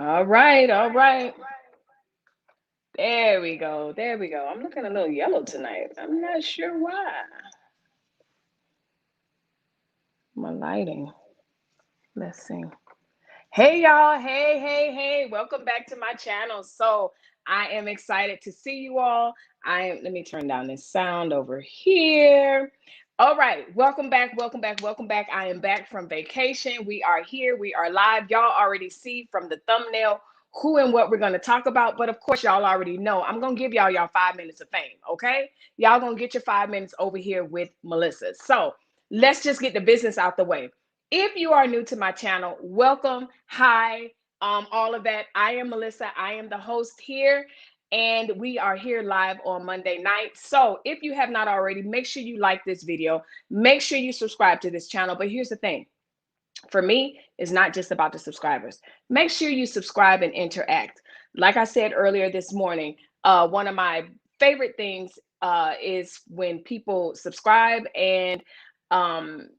All right, all right. There we go. There we go. I'm looking a little yellow tonight. I'm not sure why. My lighting. Let's see. Hey y'all. Hey, hey, hey. Welcome back to my channel. So I am excited to see you all. Let me turn down this sound over here. All right. Welcome back. Welcome back. Welcome back. I am back from vacation. We are here. We are live. Y'all already see from the thumbnail who and what we're going to talk about. But of course, y'all already know I'm going to give y'all 5 minutes of fame. Okay. Y'all going to get your 5 minutes over here with Melissa. So let's just get the business out the way. If you are new to my channel, welcome. Hi, all of that. I am Melissa. I am the host here, and we are here live on Monday night. So if you have not already, make sure you like this video. Make sure you subscribe to this channel. But here's the thing. For me, it's not just about the subscribers. Make sure you subscribe and interact. Like I said earlier this morning, one of my favorite things is when people subscribe and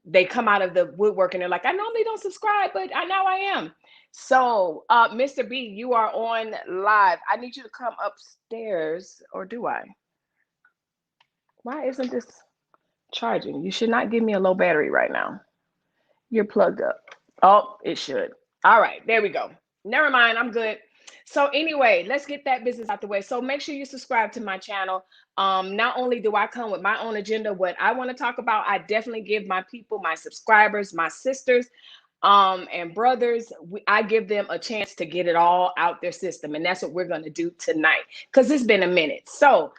they come out of the woodwork and they're like, I normally don't subscribe, but now I am. So, Mr. B, you are on live. I need you to come upstairs, or do I? Why isn't this charging? You should not give me a low battery right now. You're plugged up. Oh, it should. All right, there we go. Never mind, I'm good. So anyway, let's get that business out the way. So make sure you subscribe to my channel. Not only do I come with my own agenda, what I want to talk about, I definitely give my people, my subscribers, my sisters, and brothers, I give them a chance to get it all out their system. And that's what we're going to do tonight because it's been a minute. So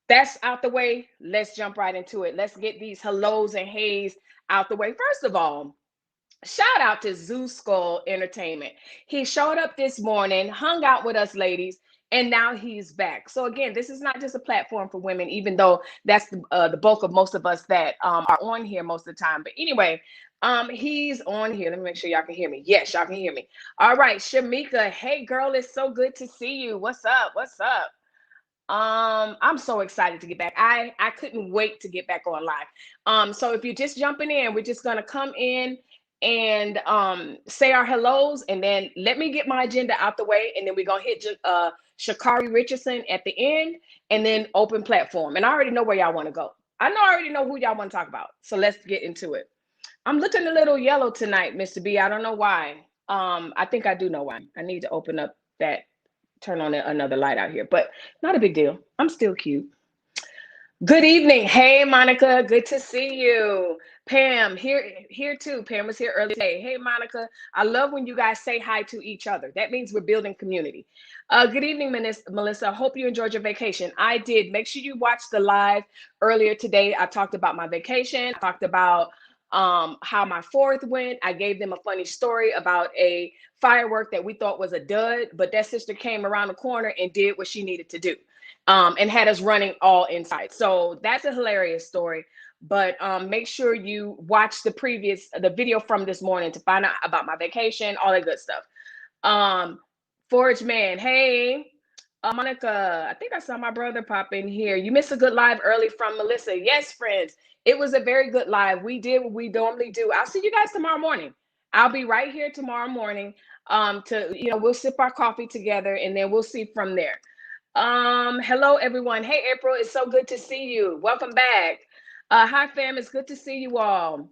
that's out the way. Let's jump right into it. Let's get these hellos and heys out the way. First of all, shout out to Zoo Skull Entertainment. He showed up this morning, hung out with us ladies, and now he's back. So again, this is not just a platform for women, even though that's the bulk of most of us that are on here most of the time. But anyway, he's on here. Let me make sure y'all can hear me. Yes, y'all can hear me. All right, Shamika. Hey, girl, it's so good to see you. What's up? What's up? I'm so excited to get back. I couldn't wait to get back on live. So if you're just jumping in, we're just gonna come in and say our hellos, and then let me get my agenda out the way, and then we're gonna hit Sha'Carri Richardson at the end, and then open platform. And I already know where y'all want to go. I already know who y'all want to talk about. So let's get into it. I'm looking a little yellow tonight, Mr. B. I don't know why. I think I do know why. I need to open up that, turn on another light out here, but not a big deal. I'm still cute. Good evening. Hey, Monica. Good to see you. Pam, here too. Pam was here early today. Hey, Monica. I love when you guys say hi to each other. That means we're building community. Good evening, Melissa. Hope you enjoyed your vacation. I did. Make sure you watch the live earlier today. I talked about my vacation. I talked about how my fourth went. I gave them a funny story about a firework that we thought was a dud, but that sister came around the corner and did what she needed to do, and had us running all inside. So that's a hilarious story. But make sure you watch the video from this morning to find out about my vacation, all that good stuff. Forge Man, hey. Monica, I think I saw my brother pop in here. You missed a good live early from Melissa. Yes, friends. It was a very good live. We did what we normally do. I'll see you guys tomorrow morning. I'll be right here tomorrow morning. We'll sip our coffee together, and then we'll see from there. Hello everyone. Hey April, it's so good to see you. Welcome back. Hi fam, it's good to see you all.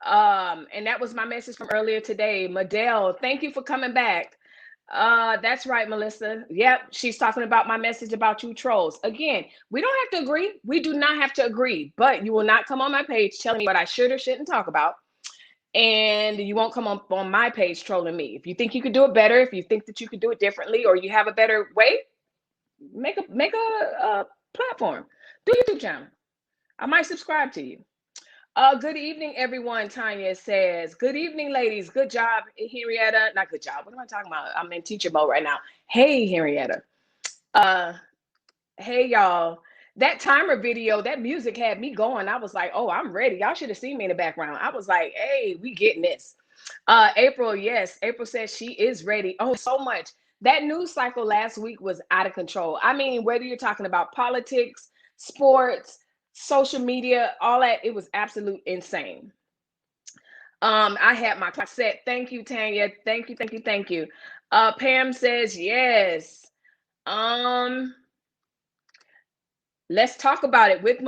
And that was my message from earlier today. Madelle, thank you for coming back. That's right, Melissa. Yep, she's talking about my message about you trolls. Again, we don't have to agree. We do not have to agree, but you will not come on my page telling me what I should or shouldn't talk about. And you won't come on my page trolling me. If you think you could do it better, if you think that you could do it differently, or you have a better way, make a platform. Do a YouTube channel. I might subscribe to you. Good evening, everyone. Tanya says, good evening, ladies. Good job, Henrietta. Not good job. What am I talking about? I'm in teacher mode right now. Hey, Henrietta. Hey, y'all. That timer video, that music had me going. I was like, oh, I'm ready. Y'all should have seen me in the background. I was like, hey, we getting this. April, yes. April says she is ready. Oh, so much. That news cycle last week was out of control. I mean, whether you're talking about politics, sports, social media, all that, it was absolute insane. I had my clock set. Thank you, Tanya. Thank you, thank you, thank you. Pam says yes. Um, let's talk about it with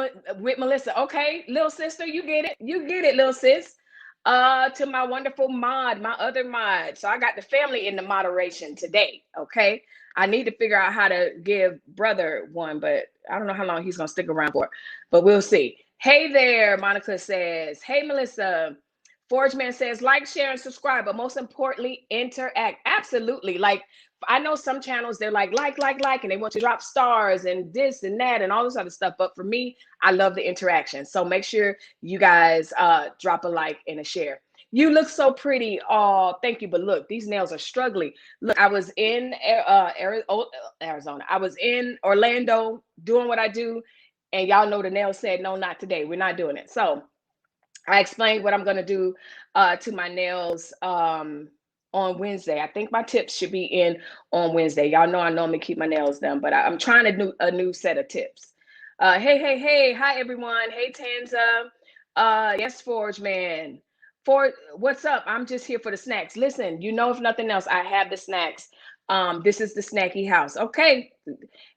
Melissa. Okay, little sister, you get it. You get it, little sis. To my wonderful mod, my other mod. So I got the family in the moderation today. Okay. I need to figure out how to give brother one, but I don't know how long he's gonna stick around for. But we'll see. Hey there, Monica says. Hey Melissa. Forge Man says like, share, and subscribe, but most importantly, interact. Absolutely. Like I know some channels they're like, and they want to drop stars and this and that and all this other stuff. But for me, I love the interaction. So make sure you guys drop a like and a share. You look so pretty. Oh, thank you. But look, these nails are struggling. Look, I was in Arizona. I was in Orlando doing what I do. And y'all know the nails said, no, not today. We're not doing it. So I explained what I'm going to do to my nails on Wednesday. I think my tips should be in on Wednesday. Y'all know I normally keep my nails done, but I'm trying to do a new set of tips. Hey. Hi, everyone. Hey, Tanza. Yes, Forge Man. What's up? I'm just here for the snacks. Listen, you know, if nothing else, I have the snacks. This is the snacky house. Okay.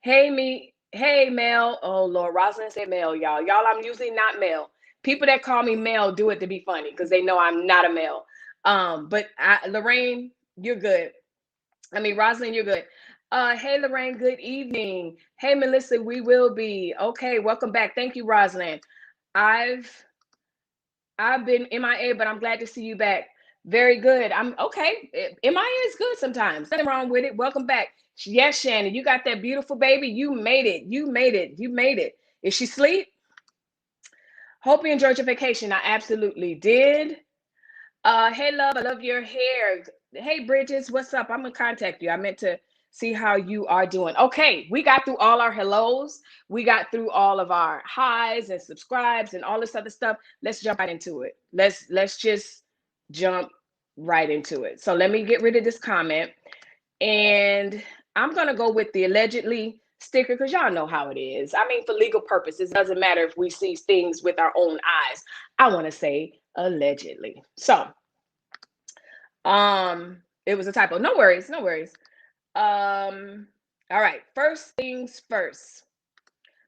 Hey, Mel. Oh, Lord. Rosalind said Mel, y'all. Y'all, I'm usually not Mel. People that call me Mel do it to be funny because they know I'm not a male. But Lorraine, you're good. I mean, Rosalind, you're good. Hey, Lorraine, good evening. Hey, Melissa, we will be. Okay, welcome back. Thank you, Rosalind. I've been MIA, but I'm glad to see you back. Very good. I'm okay. MIA is good sometimes. Nothing wrong with it. Welcome back. Yes, Shannon, you got that beautiful baby. You made it. You made it. You made it. Is she asleep? Hope you enjoyed your vacation. I absolutely did. Hey, love, I love your hair. Hey, Bridges, what's up? I'm gonna contact you. I meant to see how you are doing. Okay, we got through all our hellos. We got through all of our highs and subscribes and all this other stuff. Let's jump right into it. Let's just jump right into it. So let me get rid of this comment, and I'm gonna go with the allegedly sticker because y'all know how it is. I mean, for legal purposes, it doesn't matter if we see things with our own eyes. I want to say allegedly. So it was a typo. No worries, no worries. All right, first things first.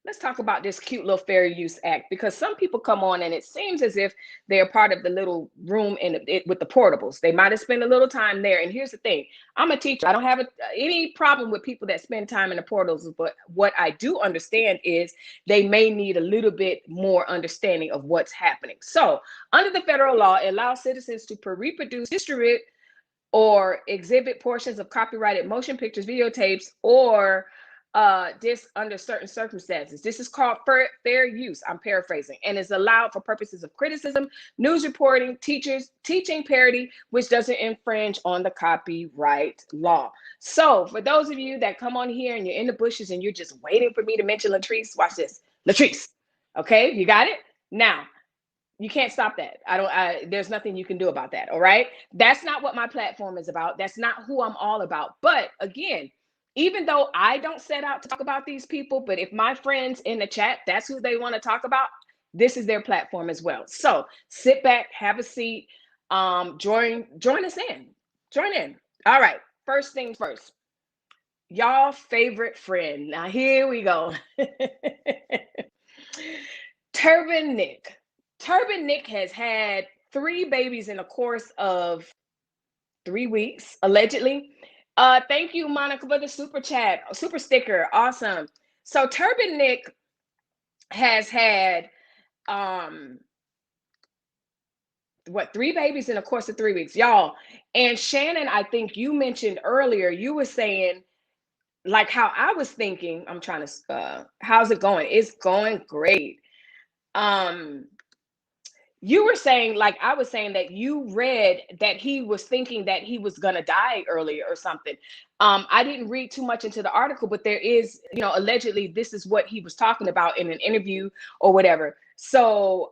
Let's talk about this cute little fair use act because some people come on and it seems as if they're part of the little room in it with the portables. They might have spent a little time there. And here's the thing, I'm a teacher. I don't have any problem with people that spend time in the portals, but what I do understand is they may need a little bit more understanding of what's happening. So under the federal law, it allows citizens to reproduce, distribute, or exhibit portions of copyrighted motion pictures, videotapes, or disc under certain circumstances. This is called fair use. I'm paraphrasing, and is allowed for purposes of criticism, news reporting, teaching, parody, which doesn't infringe on the copyright law. So for those of you that come on here and you're in the bushes and you're just waiting for me to mention Latrice, watch this. Latrice. Okay, you got it? Now, you can't stop that. There's nothing you can do about that. All right. That's not what my platform is about. That's not who I'm all about. But again, even though I don't set out to talk about these people, but if my friends in the chat, that's who they want to talk about, this is their platform as well. So sit back, have a seat, join us in. Join in. All right. First things first. Y'all favorite friend. Now here we go. Turban Nick. Turban Nick has had 3 babies in the course of 3 weeks, allegedly. Thank you, Monica, for the super chat, super sticker. Awesome. So Turban Nick has had 3 babies in the course of 3 weeks, y'all. And Shannon, I think you mentioned earlier, you were saying like how I was thinking. I'm trying to how's it going? It's going great. You were saying, like I was saying, that you read that he was thinking that he was going to die earlier or something. I didn't read too much into the article, but there is, allegedly this is what he was talking about in an interview or whatever. So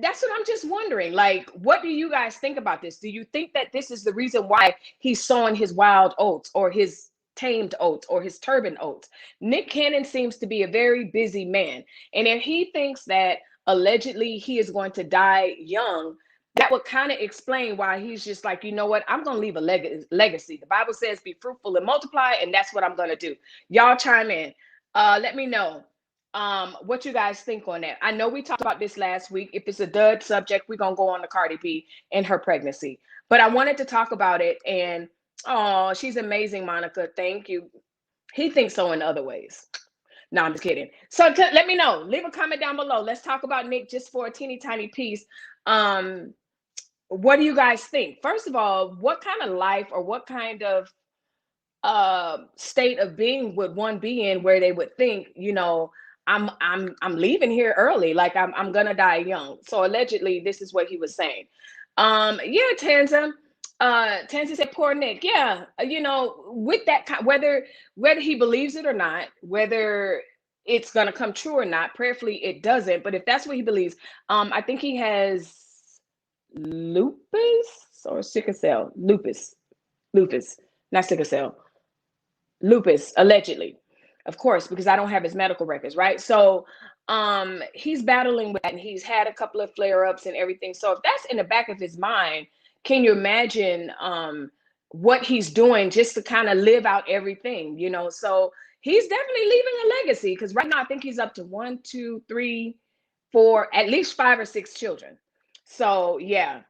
that's what I'm just wondering. Like, what do you guys think about this? Do you think that this is the reason why he's sowing his wild oats or his tamed oats or his turban oats? Nick Cannon seems to be a very busy man. And if he thinks that allegedly he is going to die young, that would kind of explain why he's just like, you know what, I'm going to leave a legacy. The Bible says be fruitful and multiply, and that's what I'm going to do. Y'all chime in. Let me know what you guys think on that. I know we talked about this last week. If it's a dud subject, we're going to go on to Cardi B and her pregnancy. But I wanted to talk about it. And oh, she's amazing, Monica. Thank you. He thinks so in other ways. No, I'm just kidding. So let me know. Leave a comment down below. Let's talk about Nick just for a teeny tiny piece. What do you guys think? First of all, what kind of life or what kind of state of being would one be in where they would think, you know, I'm leaving here early, like I'm gonna die young. So allegedly, this is what he was saying. Yeah, Tanza. Tansy said, "Poor Nick." Yeah, you know, with that kind, whether he believes it or not, whether it's gonna come true or not, prayerfully it doesn't. But if that's what he believes, I think he has lupus or sickle cell. Lupus, not sickle cell. Lupus, allegedly, of course, because I don't have his medical records, right? So he's battling with that, and he's had a couple of flare-ups and everything. So if that's in the back of his mind, can you imagine what he's doing just to kind of live out everything, you know? So he's definitely leaving a legacy, because right now I think he's up to 1, 2, 3, 4, at least 5 or 6 children. So yeah.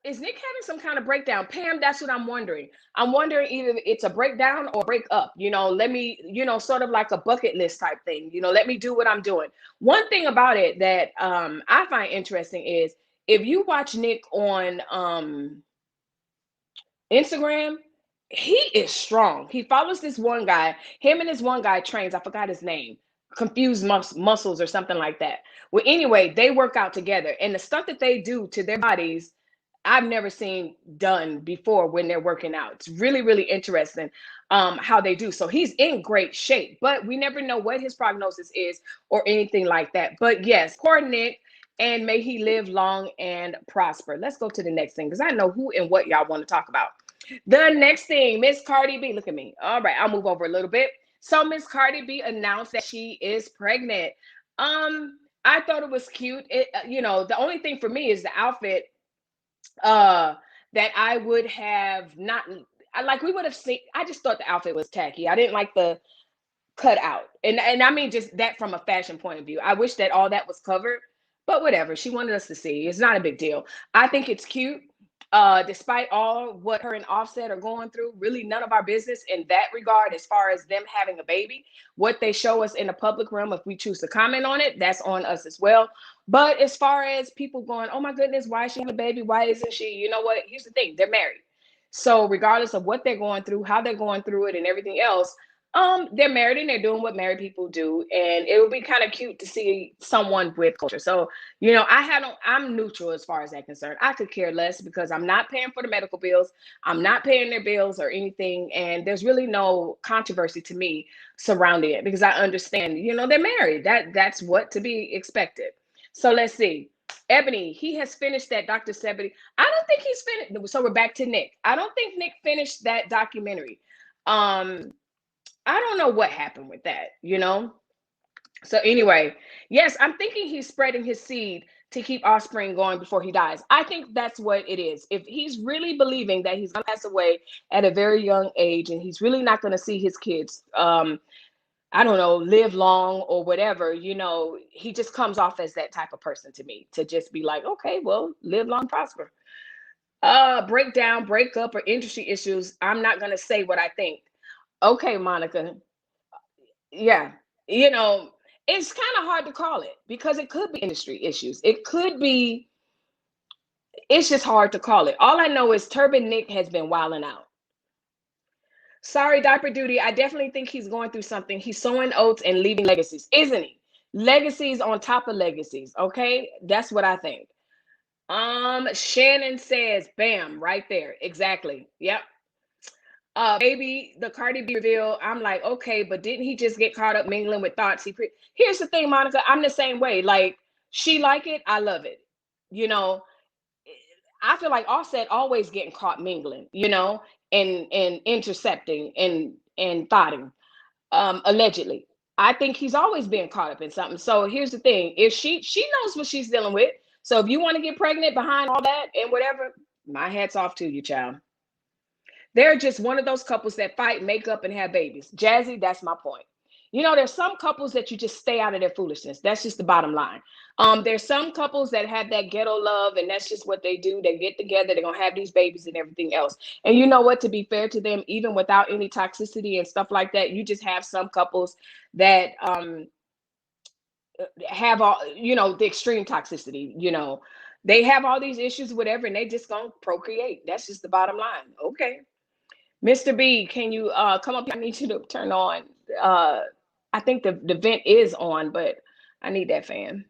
Is Nick having some kind of breakdown? Pam, that's what I'm wondering. I'm wondering either it's a breakdown or break up. You know, let me, you know, sort of like a bucket list type thing. You know, let me do what I'm doing. One thing about it that I find interesting is if you watch Nick on Instagram, he is strong. He follows this one guy. Him and this one guy trains. I forgot his name. Confused muscles or something like that. Well, anyway, they work out together, and the stuff that they do to their bodies, I've never seen done before when they're working out. It's really, really interesting how they do. So he's in great shape, but we never know what his prognosis is or anything like that. But yes, poor Nick, and may he live long and prosper. Let's go to the next thing, because I know who and what y'all want to talk about. The next thing, Miss Cardi B. Look at me. All right, I'll move over a little bit. So Miss Cardi B announced that she is pregnant. I thought it was cute. It, you know, the only thing for me is the outfit that I would have not, like we would have seen. I just thought the outfit was tacky. I didn't like the cut out. And I mean just that from a fashion point of view. I wish that all that was covered, but whatever. She wanted us to see. It's not a big deal. I think it's cute. Despite all what her and Offset are going through, really none of our business in that regard, as far as them having a baby. What they show us in the public realm, if we choose to comment on it, that's on us as well. But as far as people going, oh my goodness, why is she having a baby? Why isn't she? You know what? Here's the thing, they're married. So regardless of what they're going through, how they're going through it and everything else, they're married and they're doing what married people do, and it would be kind of cute to see someone with culture. So, you know, I'm neutral as far as that concerned. I could care less because I'm not paying for the medical bills. I'm not paying their bills or anything, and there's really no controversy to me surrounding it because I understand, you know, they're married. That's what to be expected. So let's see. Ebony, he has finished that Dr. Sebedy. I don't think he's finished. So we're back to Nick. I don't think Nick finished that documentary. I don't know what happened with that, you know? So anyway, yes, I'm thinking he's spreading his seed to keep offspring going before he dies. I think that's what it is. If he's really believing that he's going to pass away at a very young age and he's really not going to see his kids, I don't know, live long or whatever, you know, he just comes off as that type of person to me, to just be like, okay, well, live long, prosper. Breakdown, breakup, or industry issues, I'm not going to say what I think. Okay, Monica. Yeah. You know, it's kind of hard to call it because it could be industry issues. It could be, it's just hard to call it. All I know is Turban Nick has been wilding out. Sorry, Diaper Duty. I definitely think he's going through something. He's sowing oats and leaving legacies, isn't he? Legacies on top of legacies. Okay. That's what I think. Shannon says, bam, right there. Exactly. Yep. Baby, the Cardi B reveal, I'm like, okay, but didn't he just get caught up mingling with thoughts? Here's the thing, Monica, I'm the same way. Like, she like it, I love it. You know, I feel like Offset always getting caught mingling, you know, and intercepting and thoughting, allegedly. I think he's always being caught up in something. So here's the thing: if she knows what she's dealing with, So if you want to get pregnant behind all that and whatever, my hat's off to you, child. They're just one of those couples that fight, make up, and have babies. Jazzy, that's my point. You know, there's some couples that you just stay out of their foolishness. That's just the bottom line. There's some couples that have that ghetto love, and that's just what they do. They get together, they're gonna have these babies and everything else. And you know what? To be fair to them, even without any toxicity and stuff like that, you just have some couples that have all, you know, the extreme toxicity. You know, they have all these issues, whatever, and they just gonna procreate. That's just the bottom line. Okay. Mr. B, can you come up? I need you to turn on. I think the vent is on, but I need that fan.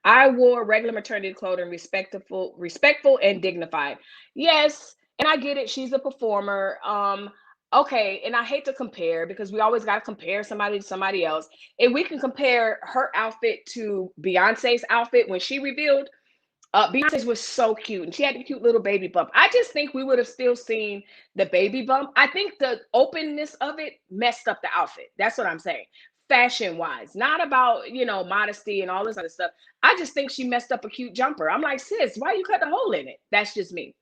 I wore regular maternity clothing, respectful and dignified. Yes, and I get it. She's a performer. Okay, and I hate to compare because we always got to compare somebody to somebody else. If we can compare her outfit to Beyonce's outfit when she revealed, Beyonce's was so cute, and she had a cute little baby bump. I just think we would have still seen the baby bump. I think the openness of it messed up the outfit. That's what I'm saying. Fashion wise, not about, you know, modesty and all this other stuff. I just think she messed up a cute jumper. I'm like, sis, why you cut the hole in it? That's just me.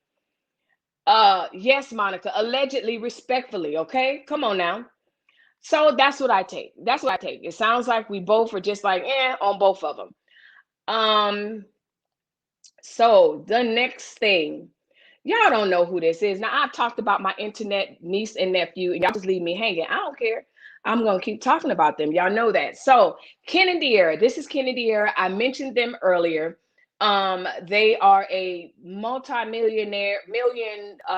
Yes, Monica, allegedly, respectfully, okay? Come on now. So that's what I take. That's what I take. It sounds like we both are just like, on both of them. So the next thing, y'all don't know who this is. Now, I've talked about my internet niece and nephew, and y'all just leave me hanging. I don't care. I'm going to keep talking about them. Y'all know that. So Ken and De'Ara, this is Ken and De'Ara. I mentioned them earlier. They are a million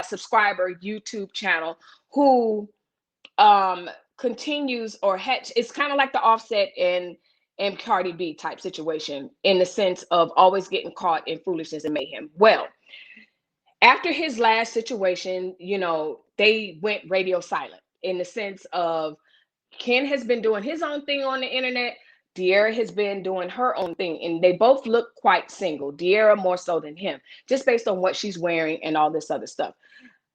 subscriber YouTube channel who continues it's kind of like the Offset and Cardi B type situation in the sense of always getting caught in foolishness and mayhem. Well, after his last situation, you know, they went radio silent in the sense of Ken has been doing his own thing on the internet. De'Ara has been doing her own thing, and they both look quite single. De'Ara more so than him, just based on what she's wearing and all this other stuff.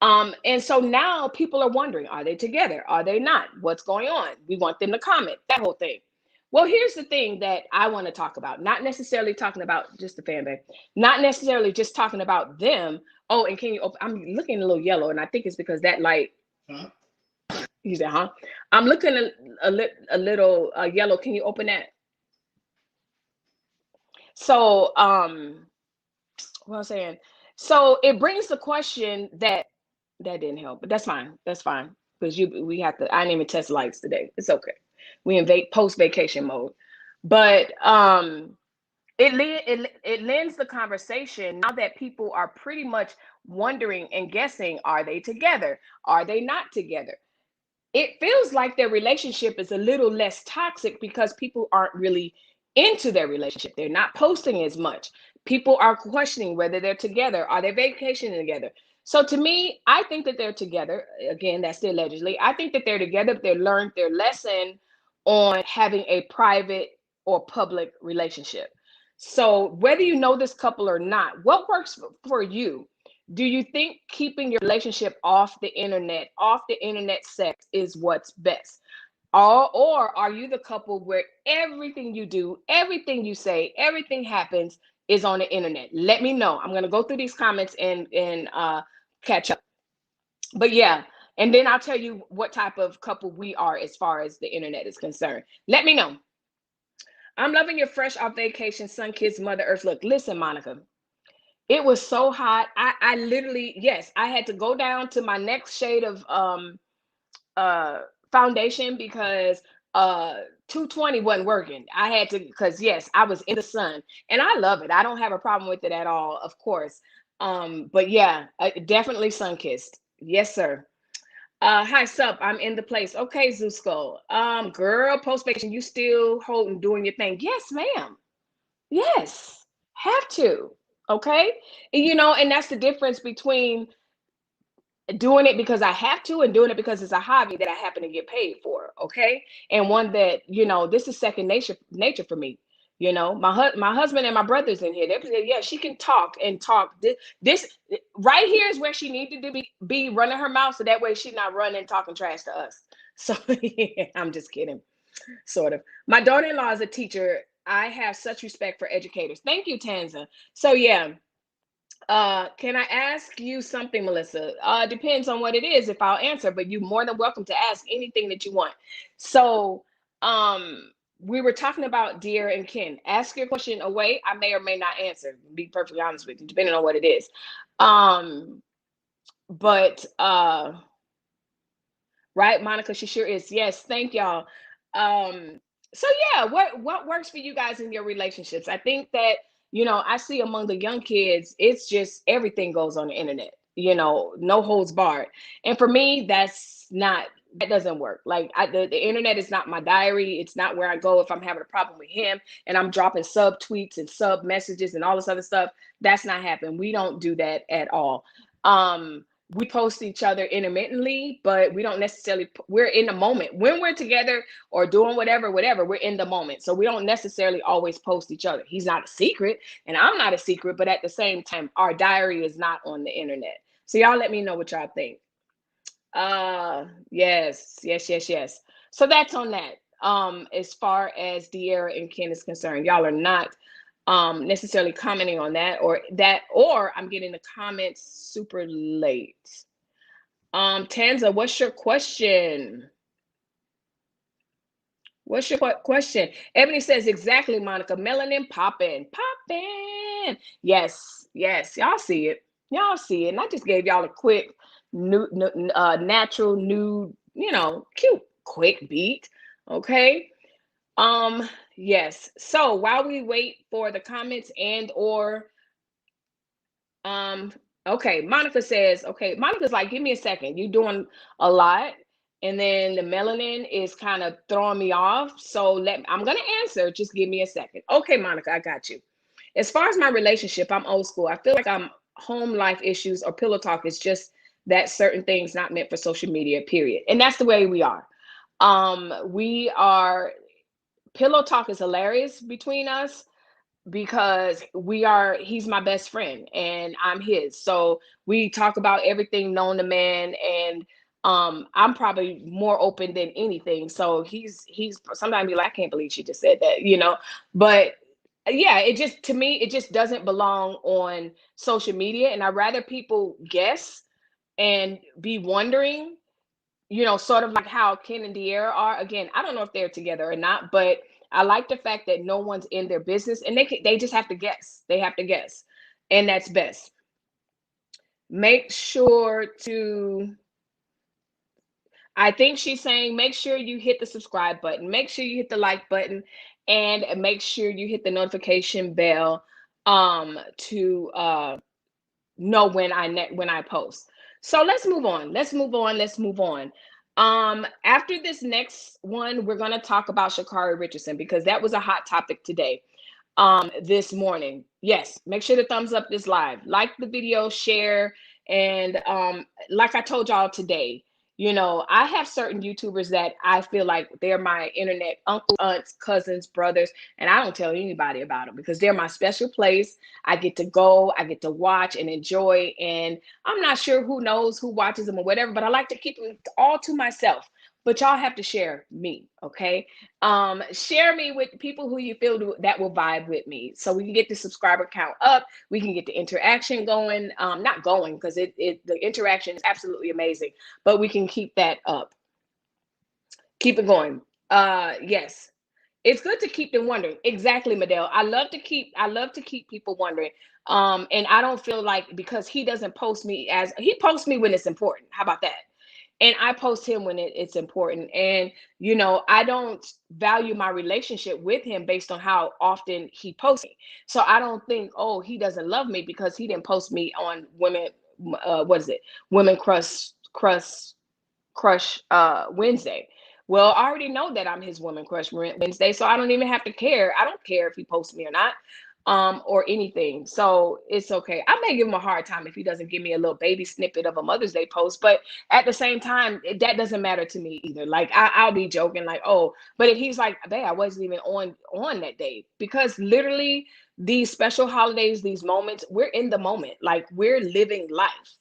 And so now people are wondering, are they together? Are they not? What's going on? We want them to comment, that whole thing. Well, here's the thing that I want to talk about, not necessarily talking about just the fan base, not necessarily just talking about them. Oh, and can you open? I'm looking a little yellow, and I think it's because that light. Huh? You said, huh? I'm looking a little yellow. Can you open that? So, what I'm saying. So it brings the question that didn't help, but that's fine. That's fine because we have to. I didn't even test lights today. It's okay. We in post vacation mode, but it lends the conversation now that people are pretty much wondering and guessing: are they together? Are they not together? It feels like their relationship is a little less toxic because people aren't really into their relationship. They're not posting as much. People are questioning whether they're together. Are they vacationing together? So to me, I think that they're together. Again, that's still allegedly. I think that they're together. They learned their lesson on having a private or public relationship. So whether you know this couple or not, what works for you? Do you think keeping your relationship off the internet sex is what's best? Or are you the couple where everything you do, everything you say, everything happens is on the internet? Let me know. I'm going to go through these comments and catch up. But yeah, and then I'll tell you what type of couple we are as far as the internet is concerned. Let me know. I'm loving your fresh off vacation, sun kids, Mother Earth. Look, listen, Monica. It was so hot. I literally, yes, I had to go down to my next shade of foundation because 220 wasn't working. I had to, because yes, I was in the sun and I love it. I don't have a problem with it at all, of course. But yeah, definitely sun kissed. Yes, sir. Hi, sup, I'm in the place. Okay, Zusco. Girl, post vacation, you still holding, doing your thing. Yes, ma'am. Yes, have to. Okay. And, you know, and that's the difference between doing it because I have to and doing it because it's a hobby that I happen to get paid for. Okay. And one that, you know, this is second nature for me. You know, my husband and my brothers in here, they say, yeah, she can talk and talk. This right here is where she needed to be running her mouth. So that way she's not running, talking trash to us. So yeah, I'm just kidding. Sort of. My daughter-in-law is a teacher I have such respect for educators. Thank you, Tanza. So yeah, can I ask you something, Melissa? Depends on what it is if I'll answer, but you're more than welcome to ask anything that you want. So, we were talking about dear and kin. Ask your question away. I may or may not answer. Be perfectly honest with you, depending on what it is. Um, but right, Monica, she sure is. Yes, thank y'all. Um, so yeah, what works for you guys in your relationships? I think that, I see among the young kids, it's just everything goes on the internet, no holds barred. And for me, that doesn't work. Like the internet is not my diary. It's not where I go if I'm having a problem with him and I'm dropping sub tweets and sub messages and all this other stuff. That's not happening. We don't do that at all. We post each other intermittently, but we don't necessarily, we're in the moment when we're together or doing whatever, we're in the moment. So we don't necessarily always post each other. He's not a secret and I'm not a secret, but at the same time, our diary is not on the internet. So y'all let me know what y'all think. Yes. So that's on that. As far as De'Ara and Ken is concerned, y'all are not necessarily commenting on that, or I'm getting the comments super late. Tanza, what's your question? What's your question? Ebony says exactly, Monica. Melanin popping. Yes. Y'all see it. And I just gave y'all a quick, natural, nude, cute, quick beat. Okay. Yes. So while we wait for the comments um, okay, Monica says, okay, Monica's like, give me a second. You're doing a lot. And then the melanin is kind of throwing me off. So I'm gonna answer. Just give me a second. Okay, Monica, I got you. As far as my relationship, I'm old school. I feel like I'm home life issues or pillow talk is just that certain things not meant for social media, period. And that's the way we are. We are Pillow talk is hilarious between us because he's my best friend and I'm his. So we talk about everything known to man, and I'm probably more open than anything. So he's sometimes be like, I can't believe she just said that, But yeah, it just, to me, it just doesn't belong on social media. And I'd rather people guess and be wondering, sort of like how Ken and De'Ara are. Again, I don't know if they're together or not, but I like the fact that no one's in their business and they just have to guess. They have to guess, and that's best. Make sure to. I think she's saying make sure you hit the subscribe button, make sure you hit the like button, and make sure you hit the notification bell to know when I post. So let's move on. After this next one, we're gonna talk about Sha'Carri Richardson because that was a hot topic today. This morning. Yes, make sure to thumbs up this live, like the video, share, and like I told y'all today, I have certain YouTubers that I feel like they're my internet uncles, aunts, cousins, brothers, and I don't tell anybody about them because they're my special place. I get to go, I get to watch and enjoy, and I'm not sure who knows who watches them or whatever, but I like to keep them all to myself. But y'all have to share me, okay? Share me with people who you feel that will vibe with me, so we can get the subscriber count up. We can get the interaction going. Not going because the interaction is absolutely amazing, but we can keep that up. Keep it going. Yes, it's good to keep them wondering. Exactly, Madel. I love to keep people wondering. And I don't feel like because he doesn't post me he posts me when it's important. How about that? And I post him when it's important. And I don't value my relationship with him based on how often he posts me. So I don't think, oh, he doesn't love me because he didn't post me on women. What is it? Women crush Wednesday. Well, I already know that I'm his woman crush Wednesday, so I don't even have to care. I don't care if he posts me or not, or anything. So it's okay. I may give him a hard time if he doesn't give me a little baby snippet of a Mother's Day post, but at the same time, that doesn't matter to me either. Like I'll be joking, like, oh, but if he's like, babe, I wasn't even on that day, because literally these special holidays, these moments, we're in the moment, like we're living life,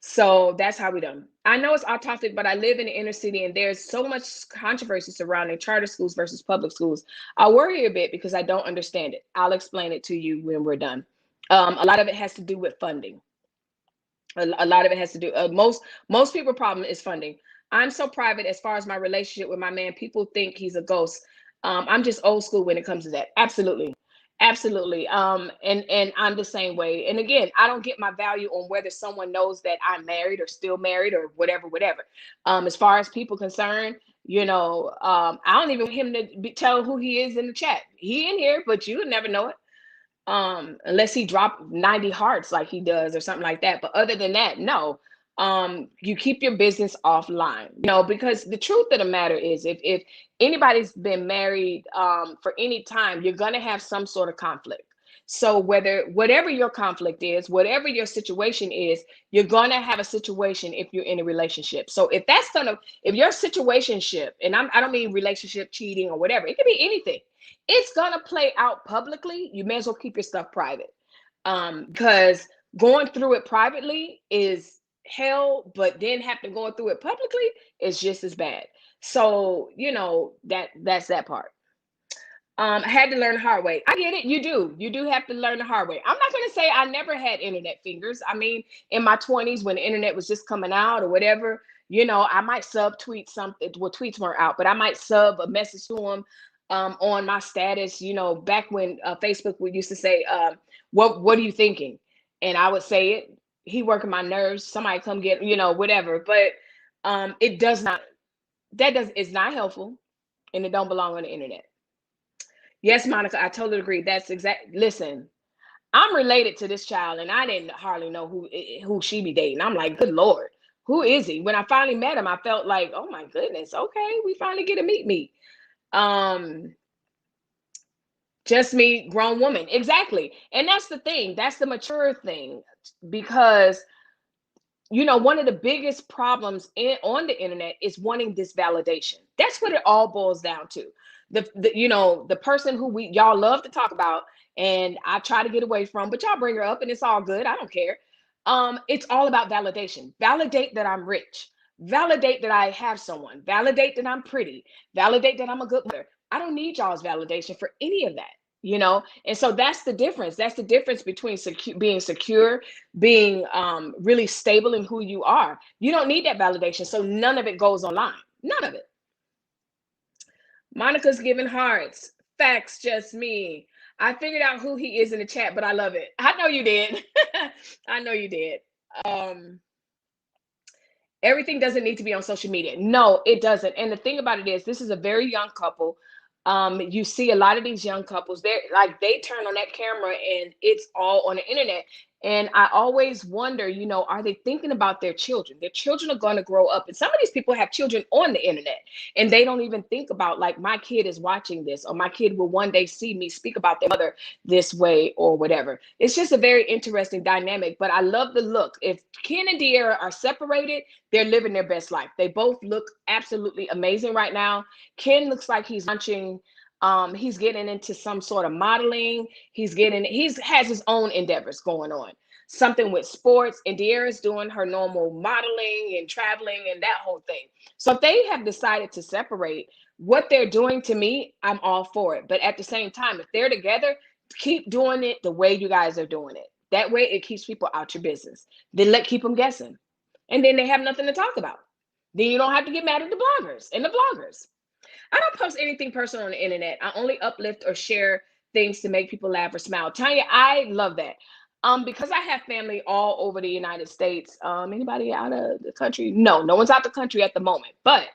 So that's how we done. I know it's off topic, but I live in the inner city and there's so much controversy surrounding charter schools versus public schools. I worry a bit because I don't understand it. I'll explain it to you when we're done. A lot of it has to do with funding. A lot of it has to do most people problem is funding. I'm so private as far as my relationship with my man. People think he's a ghost. I'm just old school when it comes to that. Absolutely. Absolutely. And I'm the same way. And again, I don't get my value on whether someone knows that I'm married or still married or whatever. As far as people concerned, I don't even want him to tell who he is in the chat. He in here, but you would never know it, unless he dropped 90 hearts like he does or something like that. But other than that, no. You keep your business offline, because the truth of the matter is, if anybody's been married for any time, you're going to have some sort of conflict. So whatever your conflict is, whatever your situation is, you're going to have a situation if you're in a relationship. So if your situationship, and I don't mean relationship cheating or whatever, it could be anything, it's going to play out publicly. You may as well keep your stuff private, because going through it privately is hell, but then having going through it publicly is just as bad. So that's that part. I had to learn the hard way. I get it. You do have to learn the hard way. I'm not going to say I never had internet fingers. I mean, in my 20s when the internet was just coming out or whatever, I might subtweet something. Well, tweets weren't out, but I might sub a message to them on my status, back when Facebook would used to say, what are you thinking? And I would say it. He working my nerves. Somebody come get, whatever. But it's not helpful, and it don't belong on the internet. Yes, Monica, I totally agree. Listen, I'm related to this child, and I didn't hardly know who she be dating. I'm like, good Lord, who is he? When I finally met him, I felt like, oh my goodness, okay, we finally get to meet me. Just me, grown woman. Exactly. And that's the thing. That's the mature thing. Because one of the biggest problems on the internet is wanting this validation. That's what it all boils down to. The person who y'all love to talk about, and I try to get away from, but y'all bring her up, and it's all good. I don't care. It's all about validation. Validate that I'm rich. Validate that I have someone. Validate that I'm pretty. Validate that I'm a good mother. I don't need y'all's validation for any of that. And so that's the difference. That's the difference between being secure, being really stable in who you are. You don't need that validation, so none of it goes online. None of it. Monica's giving hearts. Facts, just me. I figured out who he is in the chat, but I love it. I know you did. I know you did. Everything doesn't need to be on social media. No, it doesn't. And the thing about it is, this is a very young couple. You see a lot of these young couples, they turn on that camera and it's all on the internet. And I always wonder, are they thinking about their children? Their children are going to grow up, and some of these people have children on the internet, and they don't even think about, like, my kid is watching this, or my kid will one day see me speak about their mother this way or whatever. It's just a very interesting dynamic, but I love the look. If Ken and De'Ara are separated, they're living their best life. They both look absolutely amazing right now. Ken looks like he's launching. He's getting into some sort of modeling. He has his own endeavors going on, something with sports, and De'Ara's doing her normal modeling and traveling and that whole thing. So if they have decided to separate, what they're doing, to me, I'm all for it. But at the same time, if they're together, keep doing it the way you guys are doing it. That way it keeps people out your business. Then keep them guessing. And then they have nothing to talk about. Then you don't have to get mad at the bloggers and the vloggers. I don't post anything personal on the internet. I only uplift or share things to make people laugh or smile. Tanya, I love that. Because I have family all over the United States. Anybody out of the country? No one's out the country at the moment. But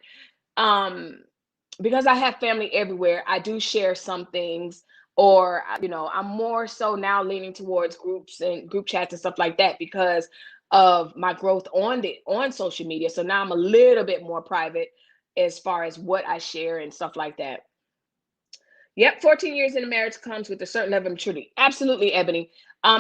because I have family everywhere, I do share some things, or I'm more so now leaning towards groups and group chats and stuff like that because of my growth on social media. So now I'm a little bit more private as far as what I share and stuff like that. Yep, 14 years in a marriage comes with a certain level of maturity. Absolutely, Ebony.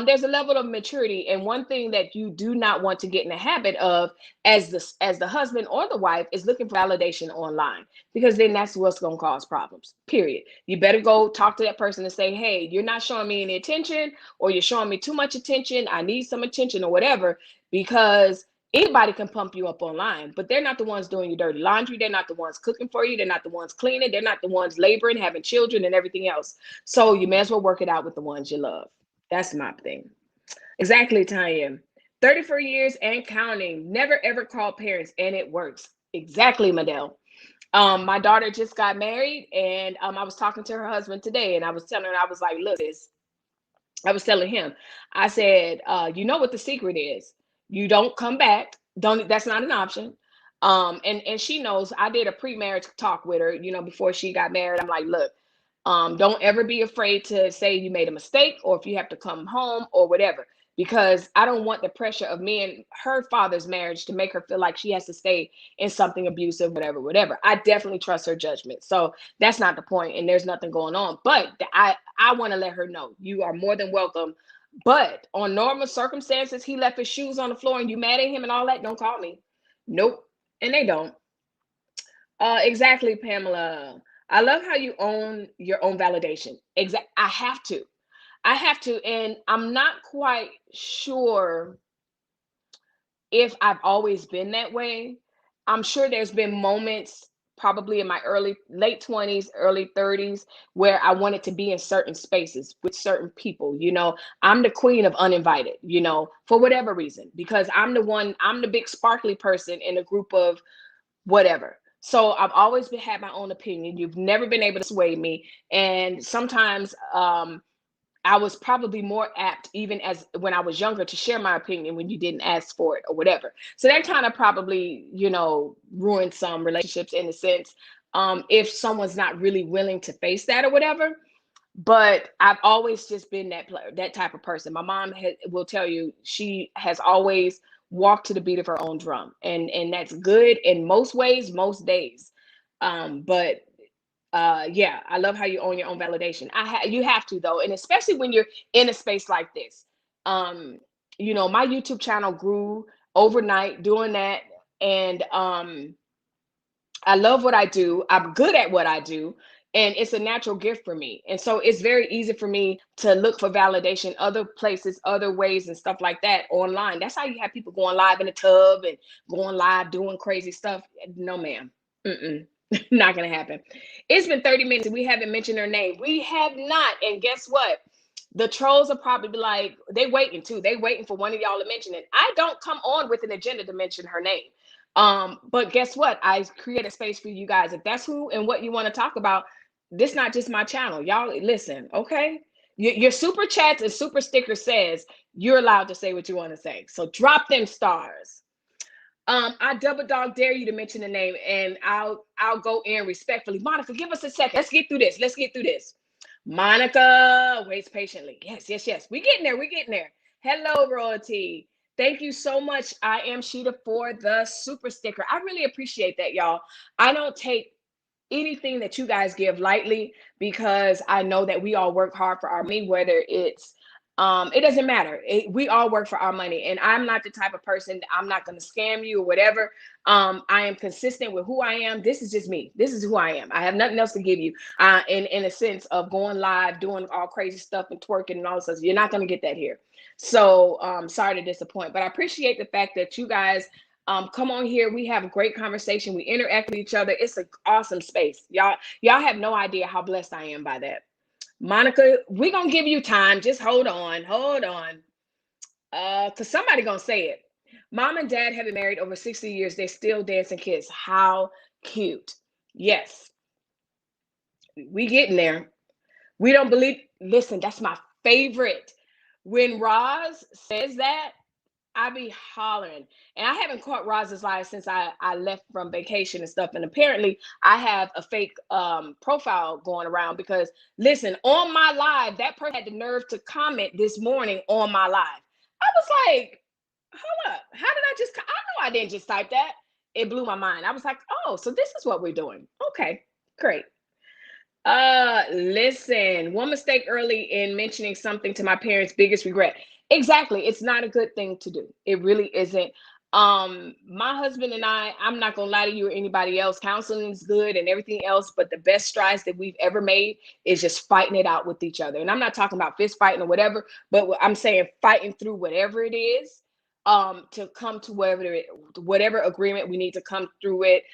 There's a level of maturity, and one thing that you do not want to get in the habit of as the husband or the wife is looking for validation online, because then that's what's going to cause problems, period. You better go talk to that person and say, hey, you're not showing me any attention, or you're showing me too much attention. I need some attention or whatever, because Anybody can pump you up online, but they're not the ones doing your dirty laundry. They're not the ones cooking for you. They're not the ones cleaning. They're not the ones laboring, having children and everything else. So you may as well work it out with the ones you love. That's my thing. Exactly, Tanya. 34 years and counting. Never ever called parents, and it works. Exactly, Madelle. My daughter just got married, and I was talking to her husband today, and I was telling her, I was like, look, I was telling him, I said, you know what the secret is? You don't come back. Don't, that's not an option. And she knows. I did a pre-marriage talk with her, you know, before she got married. I'm like, look, don't ever be afraid to say you made a mistake, or if you have to come home or whatever, because I don't want the pressure of me and her father's marriage to make her feel like she has to stay in something abusive, whatever, whatever. I definitely trust her judgment. So that's not the point, and there's nothing going on. But I want to let her know you are more than welcome. But on normal circumstances, he left his shoes on the floor and you mad at him and all that, don't call me. Nope. And they don't. Exactly, Pamela. I love how you own your own validation. Exact. I have to. I have to. And I'm not quite sure if I've always been that way. I'm sure there's been moments probably in my late 20s, early 30s where I wanted to be in certain spaces with certain people. You know, I'm the queen of uninvited, you know, for whatever reason, because I'm the big sparkly person in a group of whatever. So I've always had my own opinion. You've never been able to sway me. And sometimes I was probably more apt, even as when I was younger, to share my opinion when you didn't ask for it or whatever. So that kind of probably, you know, ruined some relationships in a sense, if someone's not really willing to face that or whatever. But I've always just been that type of person. My mom will tell you she has always walked to the beat of her own drum, and that's good in most ways, most days. But yeah, I love how you own your own validation. You have to, though, and especially when you're in a space like this. um you know, my YouTube channel grew overnight doing that, and I love what I do. I'm good at what I do, and it's a natural gift for me. And so it's very easy for me to look for validation other places, other ways, and stuff like that online. That's how you have people going live in the tub and going live doing crazy stuff. No, ma'am. Mm-mm. Not gonna happen. It's been 30 minutes and we haven't mentioned her name. We have not. And guess what? The trolls are probably like, they waiting too. They waiting for one of y'all to mention it. I don't come on with an agenda to mention her name. But guess what? I create a space for you guys. If that's who and what you want to talk about, this not just my channel. Y'all listen, okay? Your super chats and super sticker says you're allowed to say what you want to say. So drop them stars. I double dog dare you to mention the name, and I'll go in respectfully. Monica, give us a second. Let's get through this. Let's get through this. Monica waits patiently. Yes, yes, yes. We're getting there. We're getting there. Hello, royalty. Thank you so much. I am Sheeta for the super sticker. I really appreciate that, y'all. I don't take anything that you guys give lightly, because I know that we all work hard for our money, whether it's it doesn't matter. We all work for our money, and I'm not the type of person, I'm not going to scam you or whatever. I am consistent with who I am. This is just me. This is who I am. I have nothing else to give you. In a sense of going live, doing all crazy stuff and twerking and all this stuff. You're not going to get that here. So sorry to disappoint, but I appreciate the fact that you guys come on here. We have a great conversation. We interact with each other. It's an awesome space. Y'all have no idea how blessed I am by that. Monica, we're gonna give you time. Just hold on. Cause somebody gonna say it. Mom and dad have been married over 60 years. They still dance and kiss. How cute. Yes, we getting there. We don't believe. Listen, that's my favorite. When Roz says that, I be hollering. And I haven't caught Roz's live since I left from vacation and stuff. And apparently I have a fake profile going around, because listen, on my live, that person had the nerve to comment this morning on my live. I was like, hold up. How did I know I didn't just type that. It blew my mind. I was like, oh, so this is what we're doing. Okay, great. Listen, one mistake early in mentioning something to my parents' biggest regret. Exactly. It's not a good thing to do. It really isn't. My husband and I'm not gonna lie to you or anybody else, counseling is good and everything else, but the best strides that we've ever made is just fighting it out with each other. And I'm not talking about fist fighting or whatever, but I'm saying fighting through whatever it is. to come to whatever agreement we need to come through it.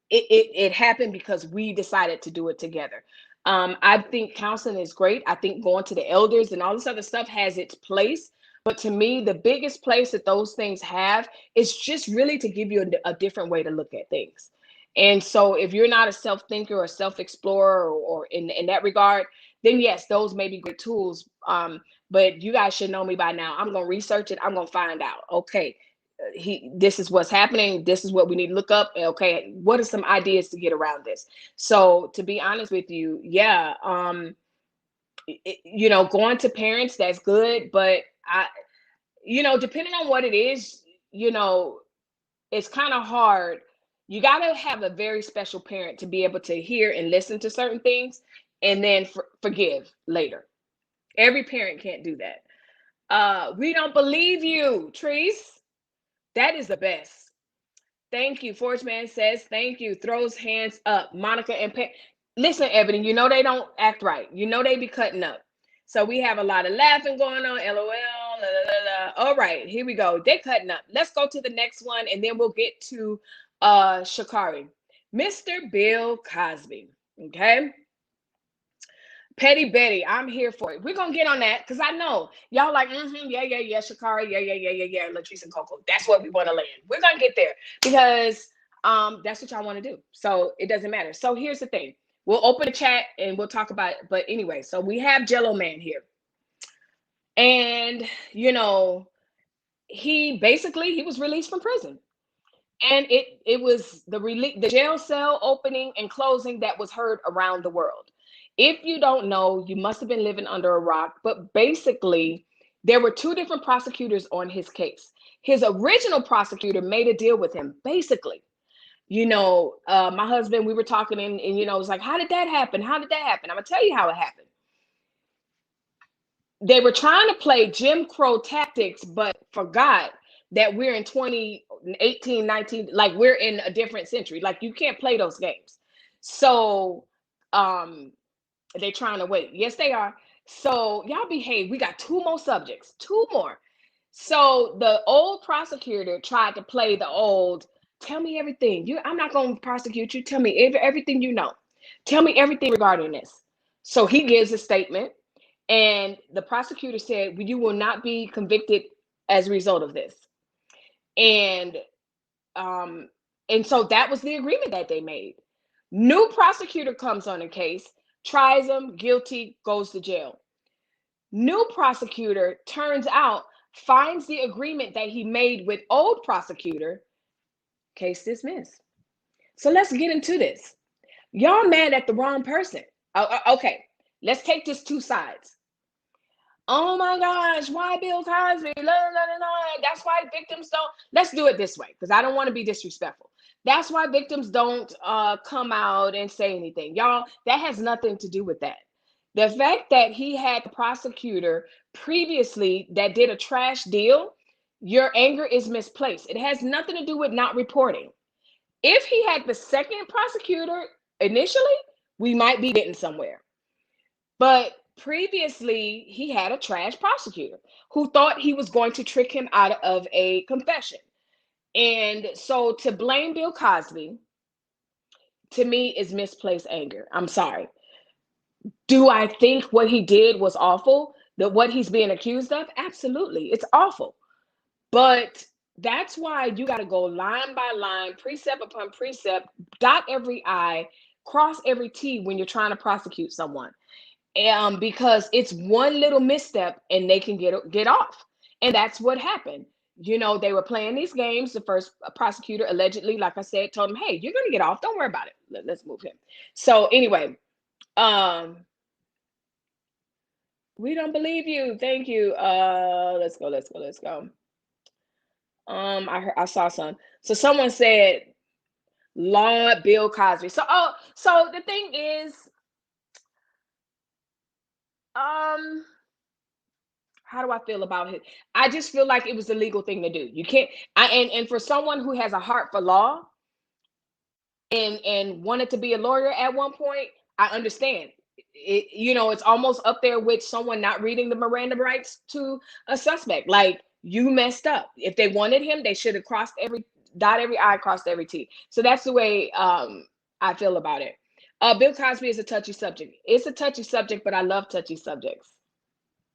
It happened because we decided to do it together. I think counseling is great. I think going to the elders and all this other stuff has its place. But to me, the biggest place that those things have is just really to give you a different way to look at things. And so if you're not a self-thinker or self-explorer or in that regard, then yes, those may be great tools. But you guys should know me by now. I'm going to research it. I'm going to find out. Okay, this is what's happening. This is what we need to look up. Okay, what are some ideas to get around this? So to be honest with you, yeah, going to parents, that's good. But depending on what it is, it's kind of hard. You got to have a very special parent to be able to hear and listen to certain things and then forgive later. Every parent can't do that. We don't believe you, Treese. That is the best. Thank you. Forge Man says, thank you. Throws hands up. Monica and listen, Ebony, they don't act right. They be cutting up. So we have a lot of laughing going on. LOL. La, la, la. All right, here we go. They cutting up. Let's go to the next one, and then we'll get to Sha'Carri. Mr. Bill Cosby. Okay. Petty Betty, I'm here for it. We're gonna get on that because I know y'all like, yeah, Sha'Carri, yeah, Latrice and Coco. That's what we want to land. We're gonna get there because that's what y'all want to do. So it doesn't matter. So here's the thing. We'll open the chat and we'll talk about it. But anyway, so we have Jello Man here. And he was released from prison. And it was the jail cell opening and closing that was heard around the world. If you don't know, you must have been living under a rock. But basically, there were two different prosecutors on his case. His original prosecutor made a deal with him, basically. My husband, we were talking and it was like, how did that happen? How did that happen? I'm going to tell you how it happened. They were trying to play Jim Crow tactics, but forgot that we're in 2018, 19, like we're in a different century. Like you can't play those games. So they're trying to wait. Yes, they are. So y'all behave. We got two more subjects, two more. So the old prosecutor tried to play the old, tell me everything. I'm not going to prosecute you. Tell me everything you know. Tell me everything regarding this. So he gives a statement. And the prosecutor said, you will not be convicted as a result of this. And so that was the agreement that they made. New prosecutor comes on the case, tries him, guilty, goes to jail. New prosecutor, turns out, finds the agreement that he made with old prosecutor, case dismissed. So let's get into this. Y'all mad at the wrong person. Okay, let's take this two sides. Oh my gosh, why Bill Cosby? That's why victims don't. Let's do it this way because I don't want to be disrespectful. That's why victims don't come out and say anything. Y'all, that has nothing to do with that. The fact that he had the prosecutor previously that did a trash deal, your anger is misplaced. It has nothing to do with not reporting. If he had the second prosecutor initially, we might be getting somewhere. But previously, he had a trash prosecutor who thought he was going to trick him out of a confession. And so to blame Bill Cosby, to me, is misplaced anger. I'm sorry. Do I think what he did was awful? That what he's being accused of? Absolutely. It's awful. But that's why you got to go line by line, precept upon precept, dot every I, cross every T when you're trying to prosecute someone. Because it's one little misstep and they can get off. And that's what happened. They were playing these games. The first prosecutor allegedly, like I said, told him, hey, you're going to get off. Don't worry about it. Let's move him. So anyway, we don't believe you. Thank you. Let's go. I saw some. So someone said, Lord Bill Cosby. So the thing is, how do I feel about it? I just feel like it was the legal thing to do. You can't. And for someone who has a heart for law and wanted to be a lawyer at one point, I understand. It's almost up there with someone not reading the Miranda rights to a suspect. Like, You messed up. If they wanted him, they should have dot every I, crossed every T. So that's the way I feel about it. Bill Cosby is a touchy subject. It's a touchy subject, but I love touchy subjects.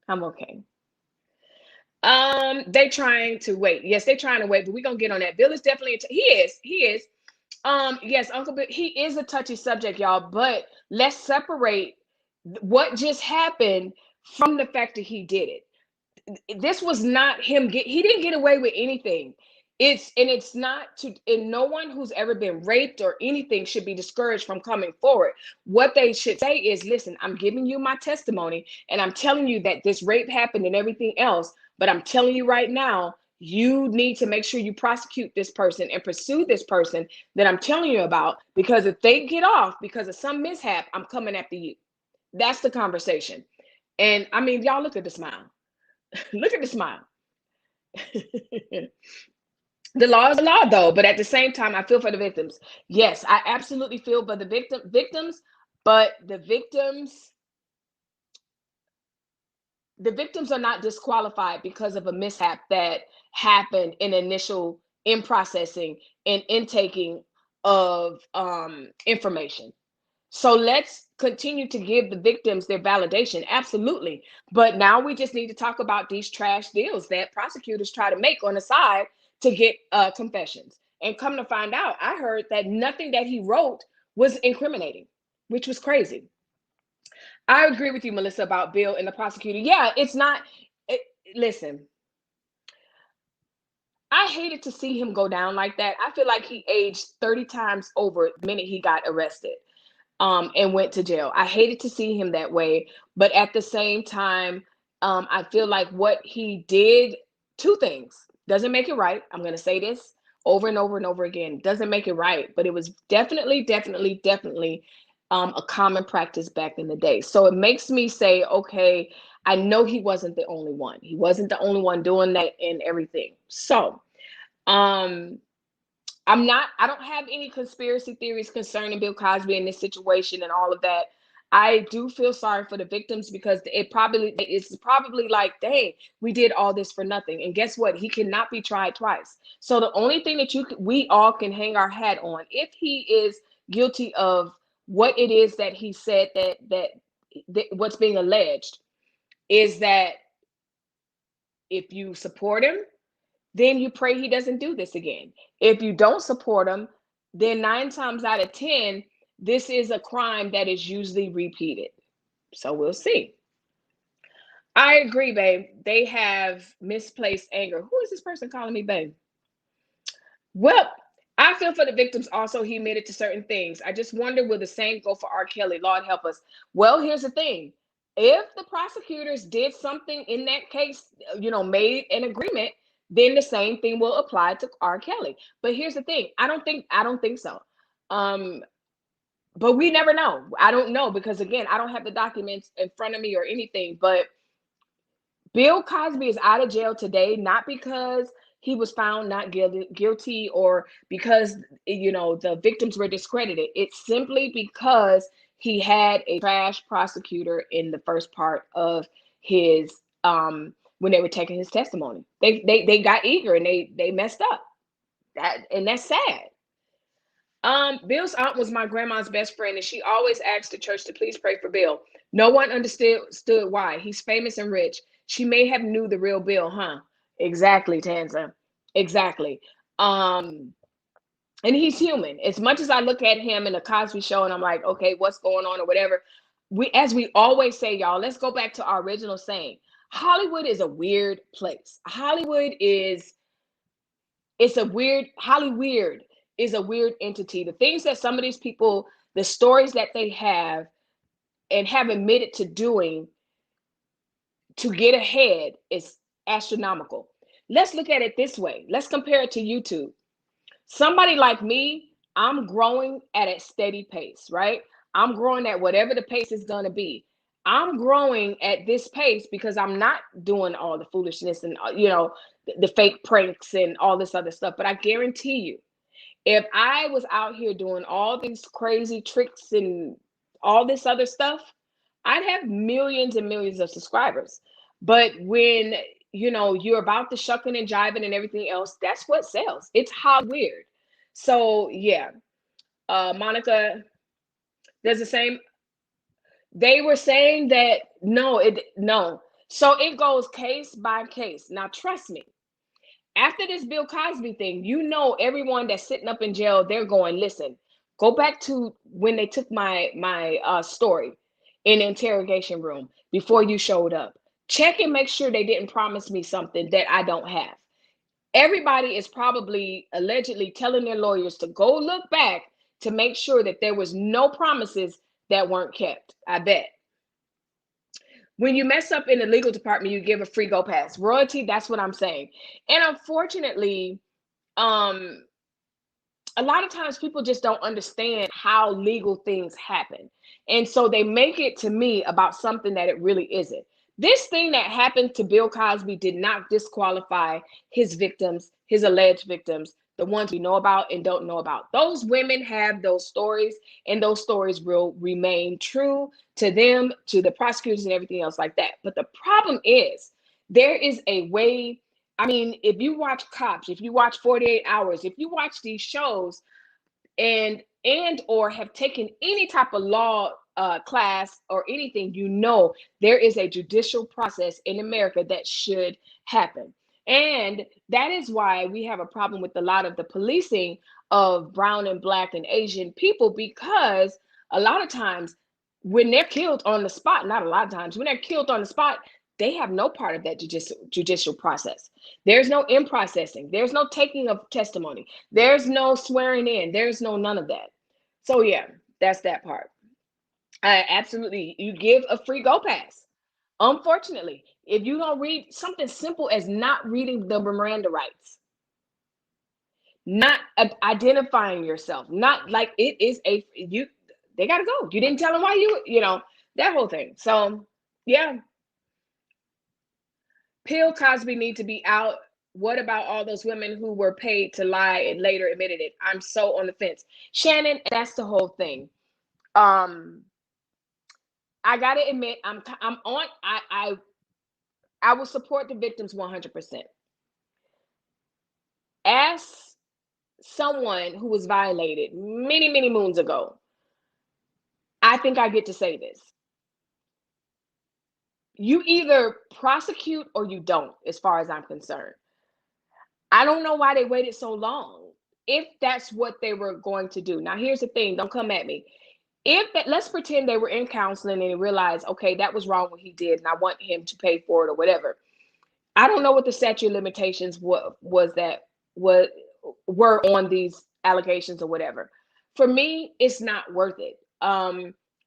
I'm okay. They trying to wait. Yes, they're trying to wait, but we're gonna get on that. Bill is definitely he is. Yes, Uncle Bill, he is a touchy subject, y'all, but let's separate what just happened from the fact that he did it. This was not him he didn't get away with anything. It's not to, and no one who's ever been raped or anything should be discouraged from coming forward. What they should say is, listen, I'm giving you my testimony and I'm telling you that this rape happened and everything else, but I'm telling you right now, you need to make sure you prosecute this person and pursue this person that I'm telling you about, because if they get off because of some mishap, I'm coming after you. That's the conversation. And I mean, y'all, look at the smile. Look at the smile. The law is the law, though, but at the same time, I feel for the victims. Yes, I absolutely feel for the victims, but the victims are not disqualified because of a mishap that happened in processing and intaking of information. So let's continue to give the victims their validation. Absolutely. But now we just need to talk about these trash deals that prosecutors try to make on the side to get confessions. And come to find out, I heard that nothing that he wrote was incriminating, which was crazy. I agree with you, Melissa, about Bill and the prosecutor. Yeah, it's not. Listen, I hated to see him go down like that. I feel like he aged 30 times over the minute he got arrested and went to jail. I hated to see him that way. But at the same time, I feel like what he did, two things, doesn't make it right. I'm going to say this over and over and over again. Doesn't make it right, but it was definitely, definitely, definitely a common practice back in the day. So it makes me say, okay, I know he wasn't the only one. He wasn't the only one doing that and everything. So, um, I don't have any conspiracy theories concerning Bill Cosby in this situation and all of that. I do feel sorry for the victims because it's probably like, dang, we did all this for nothing. And guess what? He cannot be tried twice. So the only thing that we all can hang our hat on, if he is guilty of what it is that he said, that what's being alleged, is that if you support him, then you pray he doesn't do this again. If you don't support him, then 9 times out of 10, this is a crime that is usually repeated. So we'll see. I agree, babe. They have misplaced anger. Who is this person calling me, babe? Well, I feel for the victims also. He admitted to certain things. I just wonder, will the same go for R. Kelly? Lord help us. Well, here's the thing. If the prosecutors did something in that case, made an agreement, then the same thing will apply to R. Kelly. But here's the thing. I don't think so. But we never know. I don't know because again, I don't have the documents in front of me or anything, but Bill Cosby is out of jail today, not because he was found not guilty or because the victims were discredited. It's simply because he had a trash prosecutor in the first part of his when they were taking his testimony. They got eager and they messed up. That's sad. Bill's aunt was my grandma's best friend, and she always asked the church to please pray for Bill. No one understood why. He's famous and rich. She may have knew the real Bill, huh? Exactly, Tanza. Exactly. Um, and he's human. As much as I look at him in the Cosby Show, and I'm like, okay, what's going on or whatever. As we always say, y'all, let's go back to our original saying. Hollywood is a weird place. Hollywood is a weird entity. The things that some of these people, the stories that they have and have admitted to doing to get ahead is astronomical. Let's look at it this way. Let's compare it to YouTube. Somebody like me, I'm growing at a steady pace, right? I'm growing at whatever the pace is going to be. I'm growing at this pace because I'm not doing all the foolishness and, the fake pranks and all this other stuff. But I guarantee you, if I was out here doing all these crazy tricks and all this other stuff, I'd have millions and millions of subscribers. But when you're about the shucking and jiving and everything else. That's what sells. It's how weird. So yeah, Monica does the same. They were saying that no. So it goes case by case. Now trust me, after this Bill Cosby thing, everyone that's sitting up in jail, they're going, listen, go back to when they took my story in the interrogation room before you showed up. Check and make sure they didn't promise me something that I don't have. Everybody is probably allegedly telling their lawyers to go look back to make sure that there was no promises that weren't kept. I bet. When you mess up in the legal department, you give a free go pass. Royalty, that's what I'm saying. And unfortunately, um, a lot of times people just don't understand how legal things happen. And so they make it to me about something that it really isn't. This thing that happened to Bill Cosby did not disqualify his victims, his alleged victims, the ones we know about and don't know about. Those women have those stories, and those stories will remain true to them, to the prosecutors, and everything else like that. But the problem is, there is a way. I mean, if you watch Cops, if you watch 48 Hours, if you watch these shows and or have taken any type of law class or anything, there is a judicial process in America that should happen. And that is why we have a problem with a lot of the policing of brown and black and Asian people, because a lot of times when they're killed on the spot, not a lot of times, when they're killed on the spot, they have no part of that judicial process. There's no in processing. There's no taking of testimony. There's no swearing in. There's no none of that. So yeah, that's that part. Absolutely, you give a free go pass. Unfortunately, if you don't read something simple as not reading the Miranda rights, not identifying yourself, not like it is they gotta go. You didn't tell them why that whole thing. So yeah, Bill Cosby need to be out. What about all those women who were paid to lie and later admitted it? I'm so on the fence. Shannon, that's the whole thing. I gotta admit, I will support the victims 100%. As someone who was violated many, many moons ago, I think I get to say this. You either prosecute or you don't, as far as I'm concerned. I don't know why they waited so long, if that's what they were going to do. Now, here's the thing, don't come at me. Let's pretend they were in counseling and they realized, okay, that was wrong what he did, and I want him to pay for it or whatever. I don't know what the statute of limitations were on these allegations or whatever. For me, it's not worth it.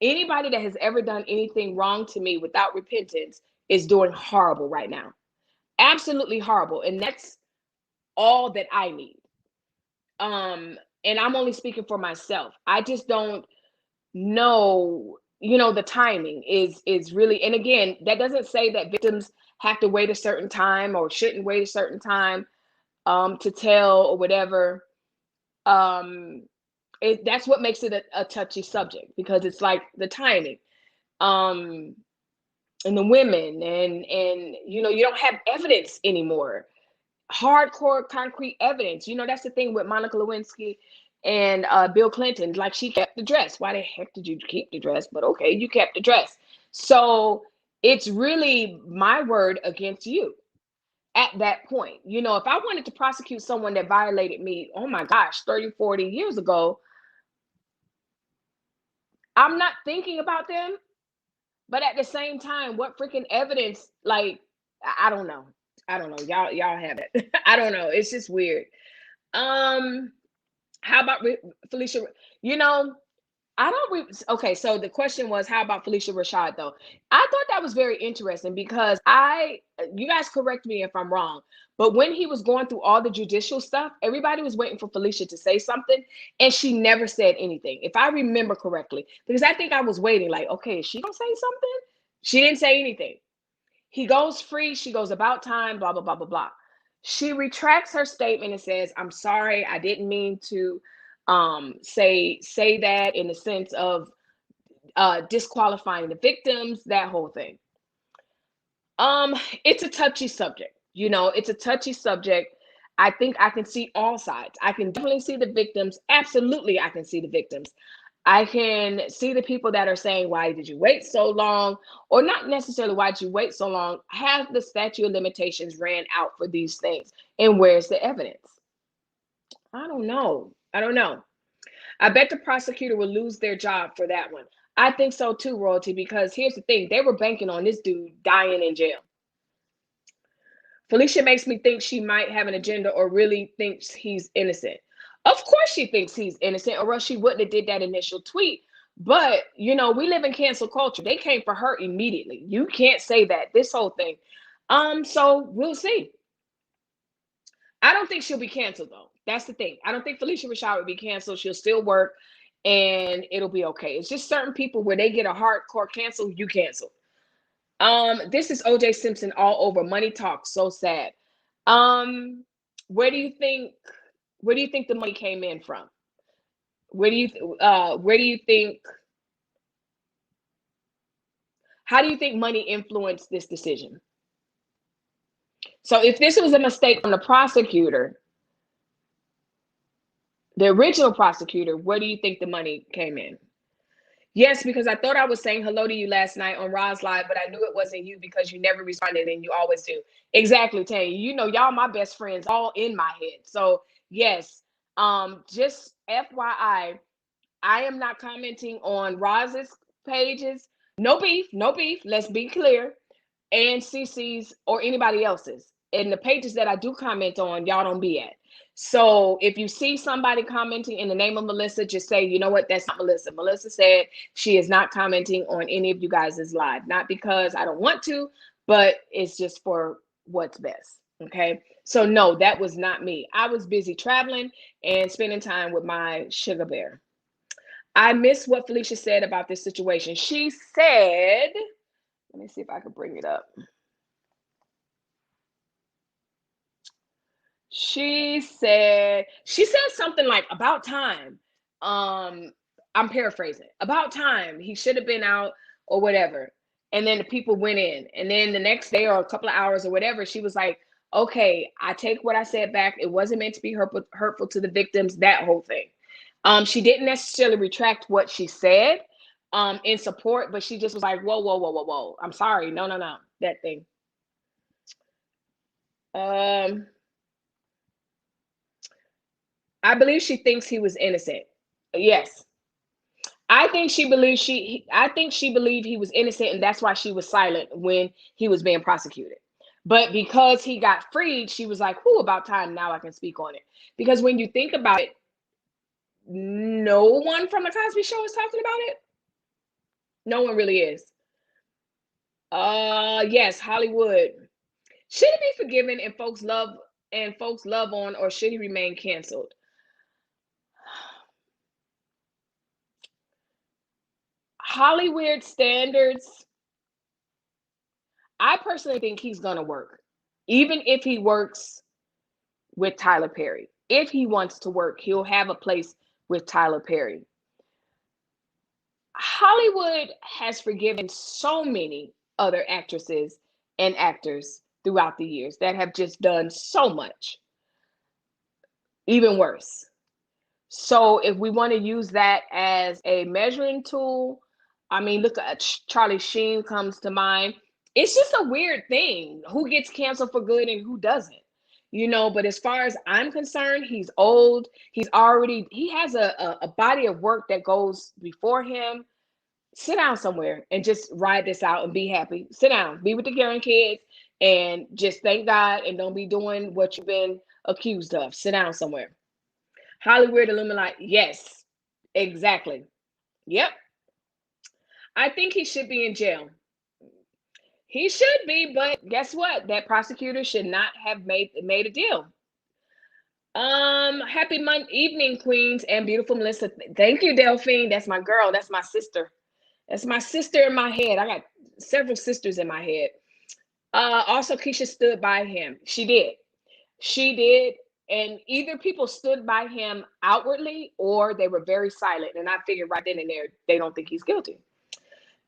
Anybody that has ever done anything wrong to me without repentance is doing horrible right now. Absolutely horrible. And that's all that I need. And I'm only speaking for myself. I just don't know, the timing is really, and again, that doesn't say that victims have to wait a certain time or shouldn't wait a certain time to tell or whatever. That's what makes it a touchy subject, because it's like the timing. And the women and you don't have evidence anymore, hardcore concrete evidence. That's the thing with Monica Lewinsky and Bill Clinton. Like, she kept the dress. Why the heck did you keep the dress? But okay, you kept the dress. So it's really my word against you at that point. If I wanted to prosecute someone that violated me, oh my gosh, 30, 40 years ago, I'm not thinking about them. But at the same time, what freaking evidence? Like, I don't know. I don't know. Y'all have it. I don't know. It's just weird. How about Felicia? I don't. Okay, so the question was, how about Felicia Rashad though? I thought that was very interesting, because you guys correct me if I'm wrong, but when he was going through all the judicial stuff, everybody was waiting for Felicia to say something, and she never said anything, if I remember correctly, because I think I was waiting, like, okay, is she gonna say something? She didn't say anything. He goes free. She goes, about time, blah, blah, blah, blah, blah. She retracts her statement and says, I'm sorry, I didn't mean to say that in the sense of disqualifying the victims, that whole thing. Um, it's a touchy subject. You know, it's a touchy subject. I think I can see all sides. I can definitely see the victims. Absolutely, I can see the victims. I can see the people that are saying, why did you wait so long? Or not necessarily why did you wait so long? Have the statute of limitations ran out for these things? And where's the evidence? I don't know. I don't know. I bet the prosecutor will lose their job for that one. I think so too, Royalty, because here's the thing. They were banking on this dude dying in jail. Felicia makes me think she might have an agenda or really thinks he's innocent. Of course she thinks he's innocent, or else she wouldn't have did that initial tweet. But, you know, we live in cancel culture. They came for her immediately. You can't say that, this whole thing. So we'll see. I don't think she'll be canceled, though. That's the thing. I don't think Felicia Rashad will be canceled. She'll still work and it'll be okay. It's just certain people where they get a hardcore cancel, you cancel. This is OJ Simpson all over. Money talk, so sad. Um, where do you think the money came in from? Where do you think how do you think money influenced this decision? So if this was a mistake from the prosecutor, the original prosecutor, where do you think the money came in? Yes, because I thought I was saying hello to you last night on Roz Live, but I knew it wasn't you because you never responded and you always do. Exactly, Tay. You know, y'all my best friends all in my head. So yes, just FYI, I am not commenting on Roz's pages. No beef, no beef. Let's be clear. And CC's or anybody else's. And the pages that I do comment on, y'all don't be at. So if you see somebody commenting in the name of Melissa, just say, you know what, that's not Melissa. Melissa said she is not commenting on any of you guys' live. Not because I don't want to, but it's just for what's best. Okay. So no, that was not me. I was busy traveling and spending time with my sugar bear. I miss what Felicia said about this situation. She said, let me see if I can bring it up. She said something like about time. I'm paraphrasing. About time. He should have been out or whatever. And then the people went in. And then the next day or a couple of hours or whatever, she was like, okay, I take what I said back. It wasn't meant to be hurtful to the victims, that whole thing. She didn't necessarily retract what she said in support, but she just was like, whoa, whoa, whoa, whoa, whoa. I'm sorry. No, no, no. That thing. I believe she thinks he was innocent. Yes. I think she believed he was innocent, and that's why she was silent when he was being prosecuted. But because he got freed, she was like, whoo, about time now I can speak on it. Because when you think about it, no one from the Cosby show is talking about it. No one really is. Yes, Hollywood. Should he be forgiven and folks love on, or should he remain canceled? Hollywood standards, I personally think he's going to work. Even if he works with Tyler Perry. If he wants to work, he'll have a place with Tyler Perry. Hollywood has forgiven so many other actresses and actors throughout the years that have just done so much, even worse. So if we want to use that as a measuring tool, I mean, look at Charlie Sheen comes to mind. It's just a weird thing. Who gets canceled for good and who doesn't? You know, but as far as I'm concerned, he's old. He has a body of work that goes before him. Sit down somewhere and just ride this out and be happy. Sit down, be with the grandkids and just thank God and don't be doing what you've been accused of. Sit down somewhere. Hollywood Illuminati. Yes, exactly. Yep. I think he should be in jail. He should be, but guess what? That prosecutor should not have made a deal. Happy Monday evening, Queens and beautiful Melissa. Thank you, Delphine. That's my girl. That's my sister. That's my sister in my head. I got several sisters in my head. Also, Keisha stood by him. She did. She did. And either people stood by him outwardly or they were very silent. And I figured right then and there, they don't think he's guilty.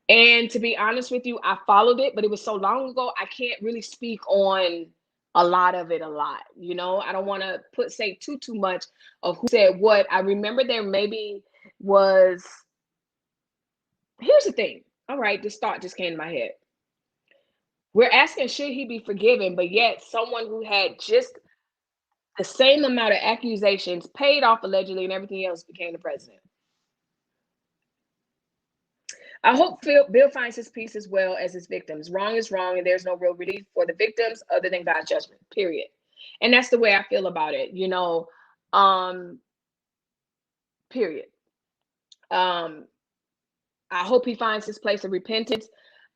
And to be honest with you, I followed it, but it was so long ago, I can't really speak on a lot of it a lot. You know, I don't want to say too much of who said what. I remember there maybe was, here's the thing. All right, this thought just came to my head. We're asking, should he be forgiven? But yet someone who had just the same amount of accusations, paid off allegedly, and everything else became the president. I hope Bill finds his peace as well as his victims. Wrong is wrong, and there's no real relief for the victims other than God's judgment, period. And that's the way I feel about it, you know, period. I hope he finds his place of repentance.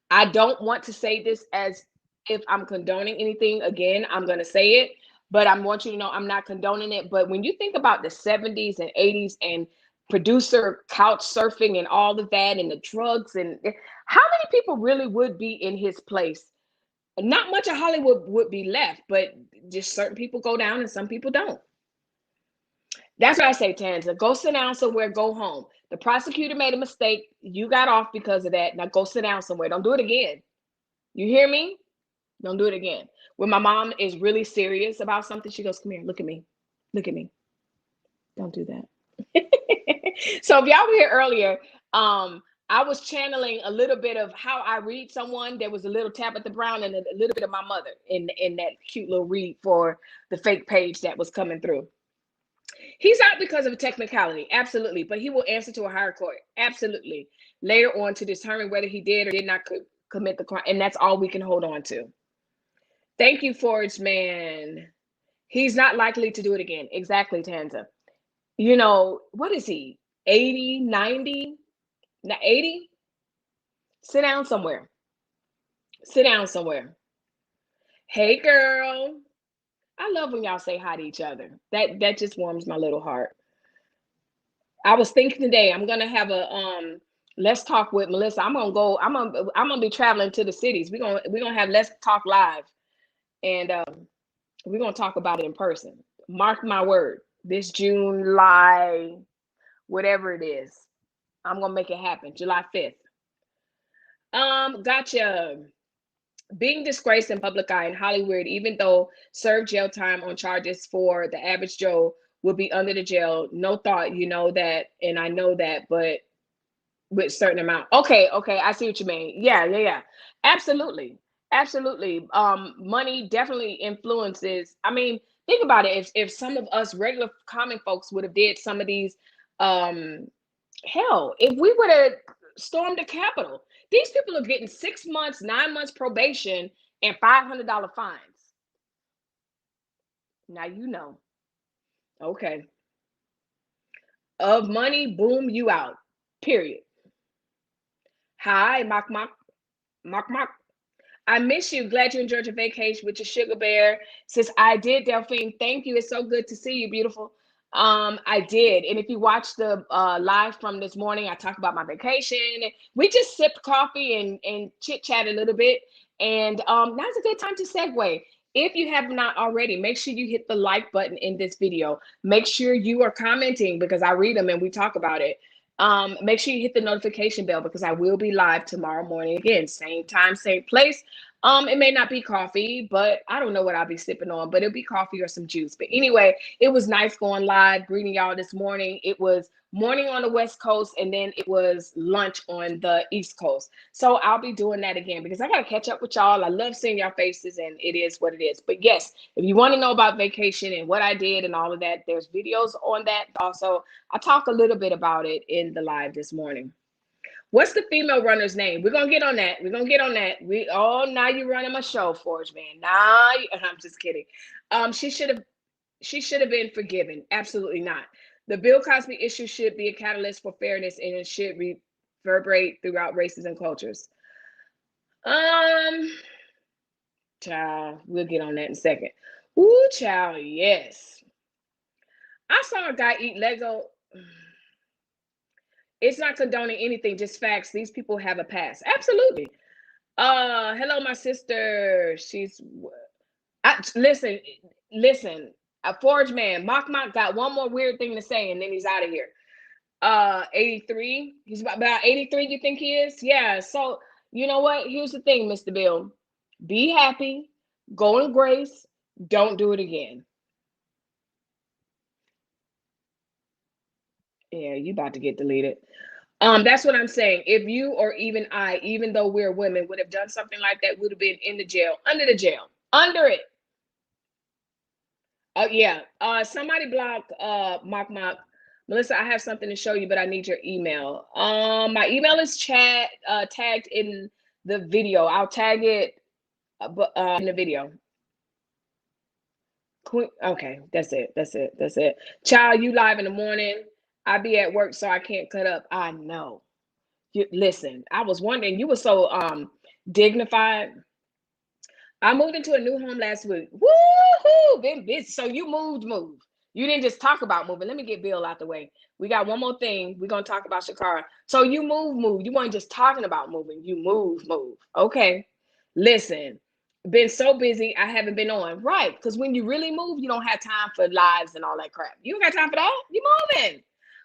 I don't want to say this as if I'm condoning anything. Again, I'm going to say it, but I want you to know I'm not condoning it. But when you think about the 70s and 80s and producer couch surfing and all of that and the drugs, and how many people really would be in his place? Not much of Hollywood would be left, but just certain people go down and some people don't. That's what I say, Tanza. Go sit down somewhere, go home. The prosecutor made a mistake. You got off because of that. Now go sit down somewhere. Don't do it again. You hear me? Don't do it again. When my mom is really serious about something, she goes, come here, look at me. Look at me. Don't do that. So if y'all were here earlier, I was channeling a little bit of how I read someone. There was a little Tabitha Brown and a little bit of my mother in that cute little read for the fake page that was coming through. He's out because of a technicality, absolutely, but he will answer to a higher court, absolutely, later on to determine whether he did or did not commit the crime, and that's all we can hold on to. Thank you, Forge Man. He's not likely to do it again. Exactly, Tanza. You know, what is he, 80, 90, 80? Sit down somewhere. Sit down somewhere. Hey, girl. I love when y'all say hi to each other. That just warms my little heart. I was thinking today I'm gonna have a let's talk with Melissa. I'm gonna be traveling to the cities. We're gonna have Let's Talk Live, and we're gonna talk about it in person. Mark my word. This June, July, whatever it is, I'm gonna make it happen. July 5th. Gotcha. Being disgraced in public eye in Hollywood, even though served jail time on charges for the average Joe will be under the jail. No thought, you know that, and I know that, but with certain amount. Okay, I see what you mean. Yeah. Absolutely. Money definitely influences. I mean, think about it. If some of us regular common folks would have did some of these, hell, if we would have stormed the Capitol, these people are getting 6 months, 9 months probation and $500 fines. Now you know. Okay. Of money, boom, you out. Period. Hi, Mock. I miss you. Glad you enjoyed your vacation with your sugar bear. Since I did, Delphine, thank you. It's so good to see you, beautiful. I did. And if you watched the live from this morning, I talked about my vacation. We just sipped coffee and chit-chat a little bit. And now's a good time to segue. If you have not already, make sure you hit the like button in this video. Make sure you are commenting because I read them and we talk about it. Make sure you hit the notification bell because I will be live tomorrow morning again, same time, same place. It may not be coffee, but I don't know what I'll be sipping on, but it'll be coffee or some juice. But anyway, it was nice going live, greeting y'all this morning. It was morning on the West Coast, and then it was lunch on the East Coast. So I'll be doing that again because I got to catch up with y'all. I love seeing y'all faces, and it is what it is. But yes, if you want to know about vacation and what I did and all of that, there's videos on that. Also, I talk a little bit about it in the live this morning. What's the female runner's name? We're gonna get on that. Now you're running my show, Forge Man. I'm just kidding. She should have been forgiven. Absolutely not. The Bill Cosby issue should be a catalyst for fairness, and it should reverberate throughout races and cultures. Child, we'll get on that in a second. Ooh, child, yes. I saw a guy eat Lego. It's not condoning anything, just facts. These people have a past. Absolutely. Hello, my sister. Listen. A Forge Man. Mock got one more weird thing to say, and then he's out of here. 83. He's about 83, you think he is? Yeah. So, you know what? Here's the thing, Mr. Bill. Be happy, go in grace, don't do it again. Yeah, you about to get deleted. That's what I'm saying. If you or even I, even though we're women, would have done something like that, would have been in the jail, under the jail, under it. Oh yeah. Somebody block Mock. Melissa, I have something to show you, but I need your email. My email is tagged in the video. I'll tag it in the video. Okay, that's it. That's it. That's it. Child, you live in the morning. I be at work, so I can't cut up. I know. You listen, I was wondering, you were so dignified. I moved into a new home last week. Woo-hoo! Been busy. So you moved. You didn't just talk about moving. Let me get Bill out the way. We got one more thing. We're gonna talk about Sha'Carri. So you moved. You weren't just talking about moving. You moved. Okay. Listen, been so busy. I haven't been on. Right. Because when you really move, you don't have time for lives and all that crap. You don't got time for that. You moving.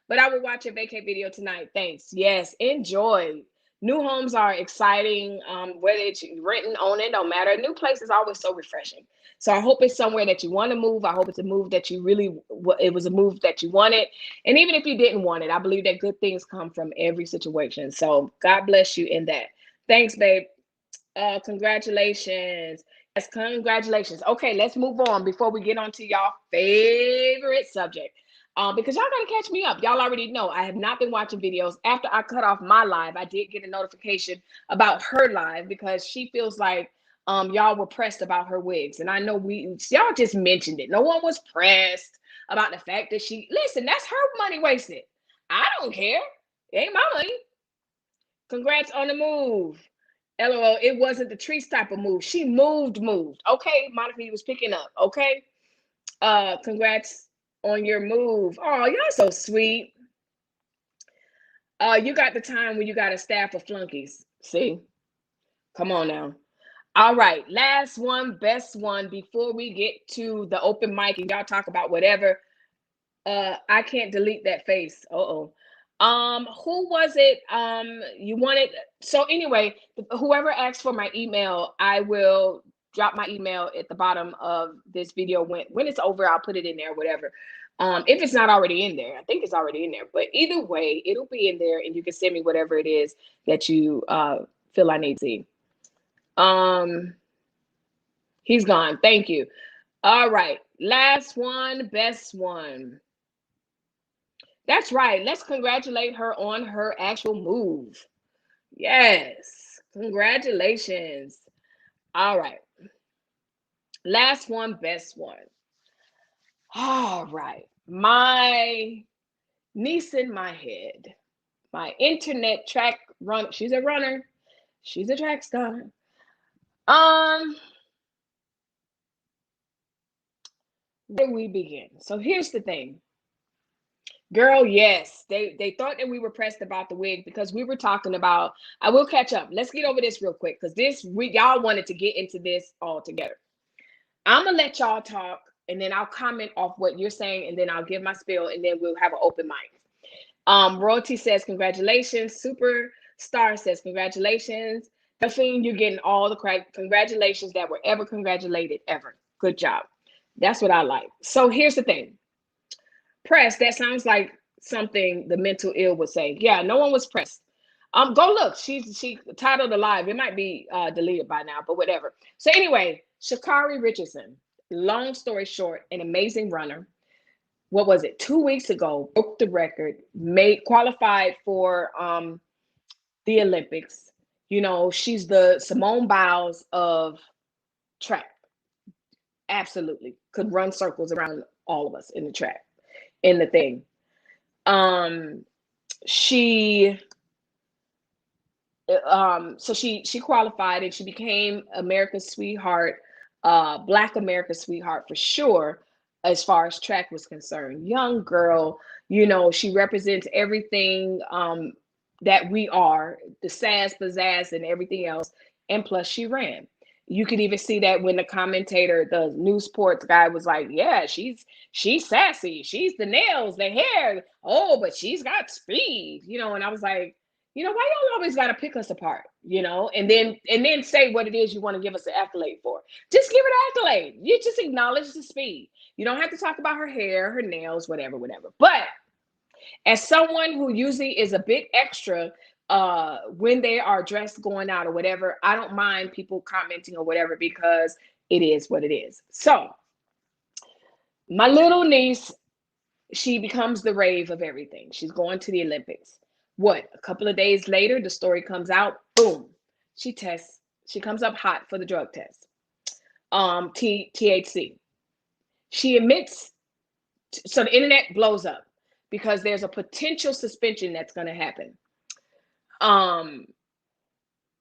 But I will watch your vacay video tonight. Thanks. Yes. Enjoy. New homes are exciting, whether it's renting, owning, don't matter. A new place is always so refreshing. So I hope it's somewhere that you want to move. I hope it's a move that you really, it was a move that you wanted. And even if you didn't want it, I believe that good things come from every situation. So God bless you in that. Thanks, babe. Congratulations. Yes, congratulations. Okay, let's move on before we get on to y'all favorite subject. Because y'all gotta catch me up. Y'all already know I have not been watching videos. After I cut off my live, I did get a notification about her live because she feels like y'all were pressed about her wigs. And I know y'all just mentioned it. No one was pressed about the fact that listen, that's her money wasted. I don't care. It ain't my money. Congrats on the move. LOL, it wasn't the Treese type of move. She moved. Okay, Monica, you was picking up. Okay. Congrats on your move. Oh, y'all so sweet. You got the time when you got a staff of flunkies. See? Come on now. All right. Last one, best one before we get to the open mic and y'all talk about whatever. I can't delete that face. Uh-oh. Who was it? You wanted, so anyway, whoever asked for my email, I will drop my email at the bottom of this video. When it's over, I'll put it in there, whatever. If it's not already in there, I think it's already in there, but either way, it'll be in there and you can send me whatever it is that you feel I need to see. He's gone. Thank you. All right. Last one, best one. That's right. Let's congratulate her on her actual move. Yes. Congratulations. All right. Last one, best one. All right. My niece in my head, my internet track run. She's a runner. She's a track star. Where we begin. So here's the thing. Girl, yes, they thought that we were pressed about the wig because we were talking about. I will catch up. Let's get over this real quick because y'all wanted to get into this all together. I'm gonna let y'all talk and then I'll comment off what you're saying and then I'll give my spiel and then we'll have an open mic. Royalty says congratulations. Superstar says congratulations. Delphine, you're getting all the congratulations that were ever congratulated ever. Good job. That's what I like. So here's the thing. Pressed, that sounds like something the mental ill would say. Yeah, no one was pressed. Go look. She titled the live. It might be deleted by now, but whatever. So anyway, Sha'Carri Richardson. Long story short, an amazing runner. What was it? 2 weeks ago, broke the record, qualified for the Olympics. You know, she's the Simone Biles of track. Absolutely, could run circles around all of us in the track. In the thing. She qualified and she became America's sweetheart, Black America's sweetheart for sure, as far as track was concerned. Young girl, you know, she represents everything that we are, the sass, pizzazz, and everything else. And plus she ran. You could even see that when the commentator, the news sports guy, was like, yeah, she's sassy, she's the nails, the hair, oh, but she's got speed, and I was like, why y'all always got to pick us apart, and then say what it is you want to give us an accolade for. Just give it an accolade. You just acknowledge the speed. You don't have to talk about her hair, her nails, whatever, whatever. But as someone who usually is a bit extra when they are dressed going out or whatever, I don't mind people commenting or whatever, because it is what it is. So my little niece, she becomes the rave of everything. She's going to the Olympics. What, a couple of days later, the story comes out, boom, she comes up hot for the drug test. THC. She admits, so the internet blows up because there's a potential suspension that's going to happen.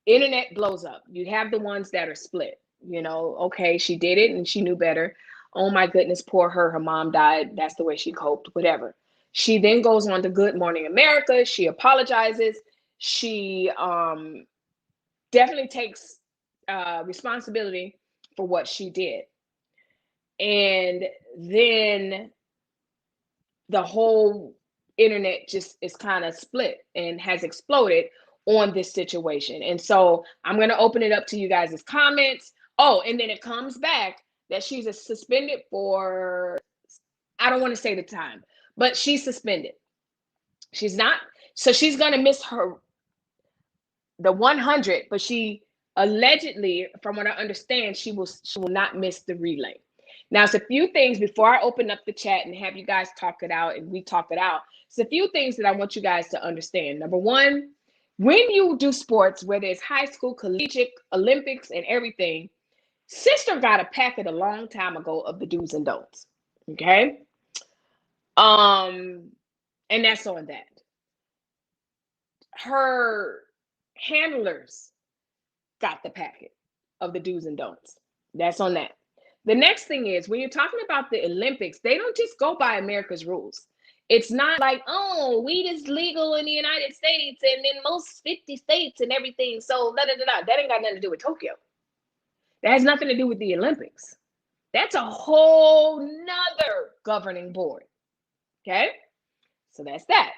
Internet blows up. You have the ones that are split, okay, she did it and she knew better. Oh my goodness, poor her. Her mom died. That's the way she coped, whatever. She then goes on to Good Morning America. She apologizes. She definitely takes responsibility for what she did. And then the whole internet just is kind of split and has exploded on this situation. And so I'm going to open it up to you guys' comments. Oh, and then it comes back that she's suspended for, I don't want to say the time, but she's suspended. She's not, so she's going to miss the 100, but she allegedly, from what I understand, she will not miss the relay. Now, it's a few things before I open up the chat and have you guys talk it out and we talk it out. It's a few things that I want you guys to understand. Number one, when you do sports, whether it's high school, collegiate, Olympics, and everything, sister got a packet a long time ago of the do's and don'ts. Okay? And that's on that. Her handlers got the packet of the do's and don'ts. That's on that. The next thing is, when you're talking about the Olympics, they don't just go by America's rules. It's not like, oh, weed is legal in the United States and in most 50 states and everything. So da, da, da, da. That ain't got nothing to do with Tokyo. That has nothing to do with the Olympics. That's a whole nother governing board. Okay? So that's that.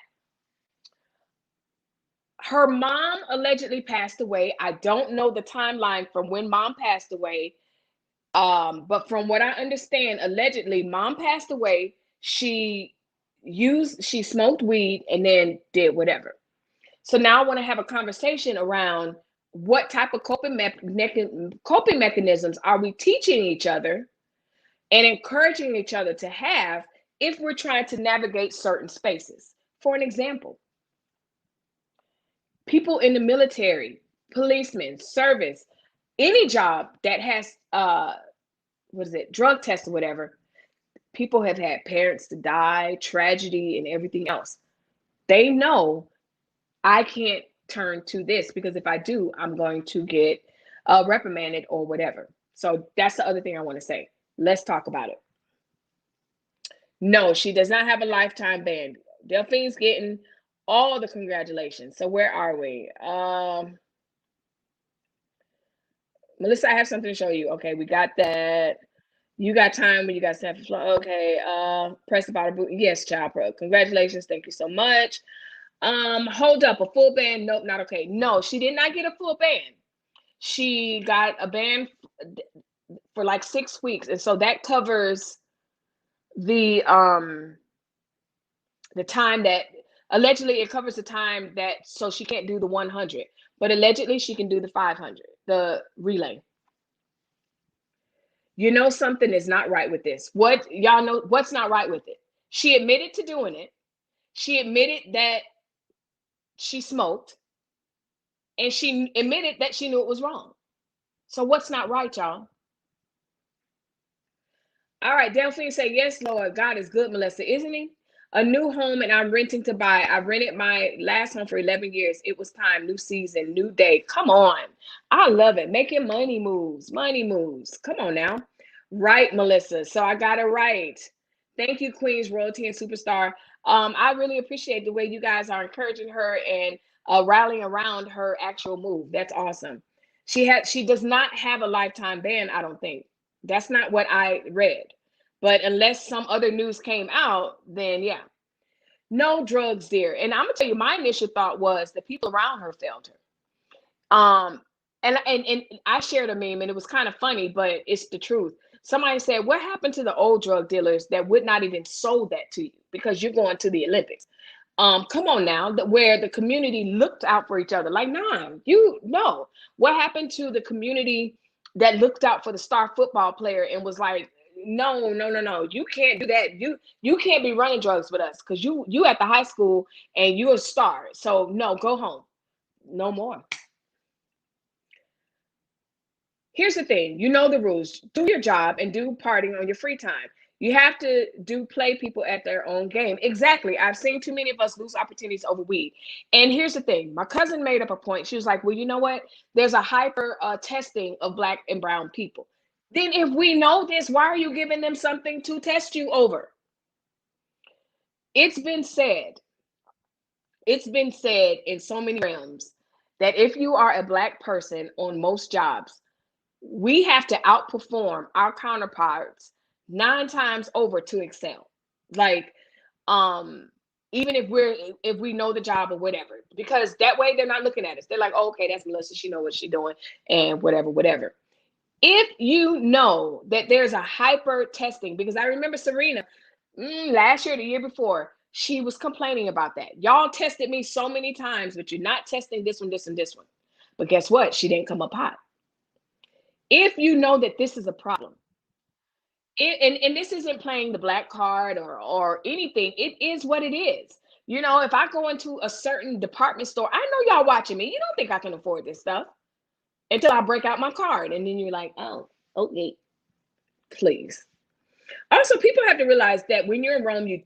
Her mom allegedly passed away. I don't know the timeline from when mom passed away. But from what I understand, allegedly, mom passed away. She smoked weed and then did whatever. So now I want to have a conversation around what type of coping mechanisms are we teaching each other and encouraging each other to have if we're trying to navigate certain spaces. For an example, people in the military, policemen, service, any job that has drug test or whatever, people have had parents to die, tragedy, and everything else. They know I can't turn to this because if I do, I'm going to get reprimanded or whatever. So that's the other thing I want to say. Let's talk about it. No, she does not have a lifetime ban. Delphine's getting all the congratulations. So where are we? Melissa, I have something to show you. Okay, we got that. You got time when you got stuff. Okay, press the bottom boot. Yes, child pro. Congratulations. Thank you so much. Hold up, a full ban. Nope, not okay. No, she did not get a full ban. She got a ban for like 6 weeks. And so that covers the time that allegedly it covers the time that, so she can't do the 100, but allegedly she can do the 500, the relay. You know, something is not right with this. What y'all know, what's not right with it? She admitted to doing it. She admitted that she smoked, and she admitted that she knew it was wrong. So what's not right, y'all? All right, Delphine say, yes, Lord, God is good, Melissa, isn't he? A new home and I'm renting to buy. I rented my last home for 11 years. It was time, new season, new day. Come on. I love it. Making money moves, money moves. Come on now. Right, Melissa. So I got it right. Thank you, Queens, Royalty, and Superstar. I really appreciate the way you guys are encouraging her and rallying around her actual move. That's awesome. She does not have a lifetime ban, I don't think. That's not what I read. But unless some other news came out, then yeah. No drugs there. And I'm gonna tell you, my initial thought was the people around her failed her. And I shared a meme and it was kind of funny, but it's the truth. Somebody said, what happened to the old drug dealers that would not even sold that to you because you're going to the Olympics? Come on now, where the community looked out for each other. Like, nah, you no. What happened to the community that looked out for the star football player and was like, no, no, no, no, you can't do that. You can't be running drugs with us because you at the high school and you're a star. So no, go home. No more. Here's the thing, you know the rules. Do your job and do partying on your free time. You have to do play people at their own game. Exactly. I've seen too many of us lose opportunities over weed. And here's the thing. My cousin made up a point. She was like, well, you know what? There's a hyper testing of Black and brown people. Then if we know this, why are you giving them something to test you over? It's been said. It's been said in so many realms that if you are a Black person on most jobs, we have to outperform our counterparts 9 times over to excel. Like, even if we know the job or whatever, because that way they're not looking at us. They're like, oh, okay, that's Melissa. She know what she's doing and whatever, whatever. If you know that there's a hyper testing, because I remember Serena last year, the year before, she was complaining about that. Y'all tested me so many times, but you're not testing this one, this, and this one. But guess what? She didn't come up hot. If you know that this is a problem, and this isn't playing the black card or anything, it is what it is. You know, if I go into a certain department store, I know y'all watching me. You don't think I can afford this stuff until I break out my card, and then you're like, oh, okay, please. Also, people have to realize that when you're in Rome, you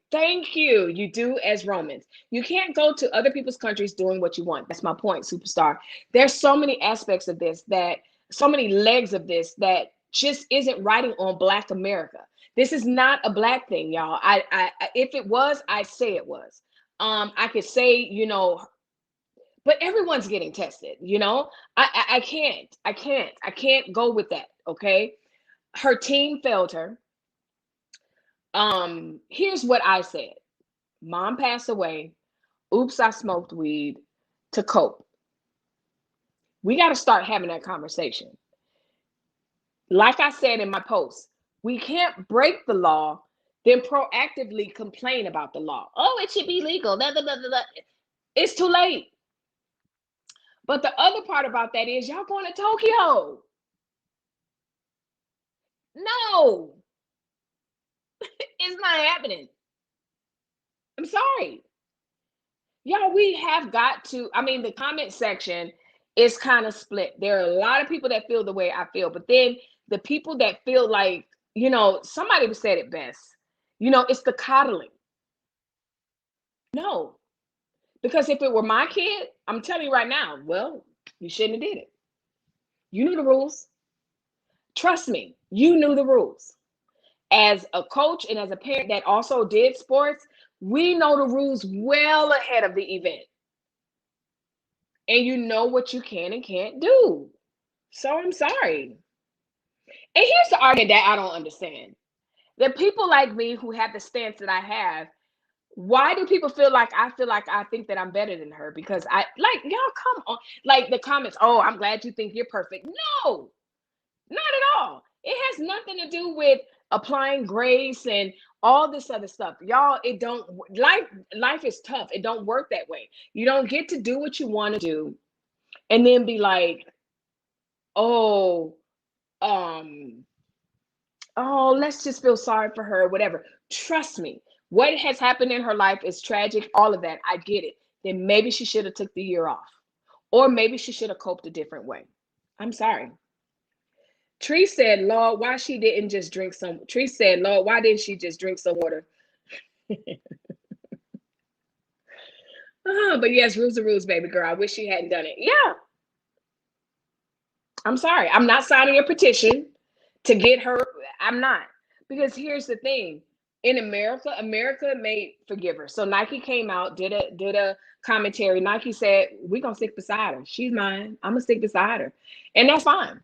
do as Romans. You can't go to other people's countries doing what you want. That's my point, superstar. There's so many aspects of this so many legs of this that just isn't writing on Black America. This is not a Black thing, y'all. If it was, I'd say it was. I could say, but everyone's getting tested, I can't go with that. Okay. Her team failed her. Here's what I said. Mom passed away. Oops, I smoked weed to cope. We got to start having that conversation. Like I said in my post, we can't break the law, then proactively complain about the law. Oh, it should be legal. Blah, blah, blah, blah. It's too late. But the other part about that is y'all going to Tokyo. No, it's not happening. I'm sorry. Y'all, we have got to, the comment section is kind of split. There are a lot of people that feel the way I feel, but then the people that feel like, somebody said it best, it's the coddling. No, because if it were my kid, I'm telling you right now, well, you shouldn't have did it. You knew the rules. Trust me, you knew the rules. As a coach and as a parent that also did sports, we know the rules well ahead of the event. And you know what you can and can't do. So I'm sorry. And here's the argument that I don't understand. That people like me who have the stance that I have, why do people feel like I think that I'm better than her? Because y'all come on, like the comments, oh, I'm glad you think you're perfect. No, not at all. It has nothing to do with applying grace and all this other stuff. Y'all, life is tough. It don't work that way. You don't get to do what you want to do and then be like, oh, let's just feel sorry for her, whatever. Trust me, what has happened in her life is tragic, all of that. I get it. Then maybe she should have took the year off. Or maybe she should have coped a different way. I'm sorry. Tree said, Lord, why she didn't just drink some. Tree said, Lord, why didn't she just drink some water? But yes, rules are rules, baby girl. I wish she hadn't done it. Yeah. I'm sorry. I'm not signing a petition to get her. I'm not. Because here's the thing. in America, America made forgive her. So Nike came out, did a commentary. Nike said, we're gonna stick beside her. She's mine. I'm gonna stick beside her. And that's fine.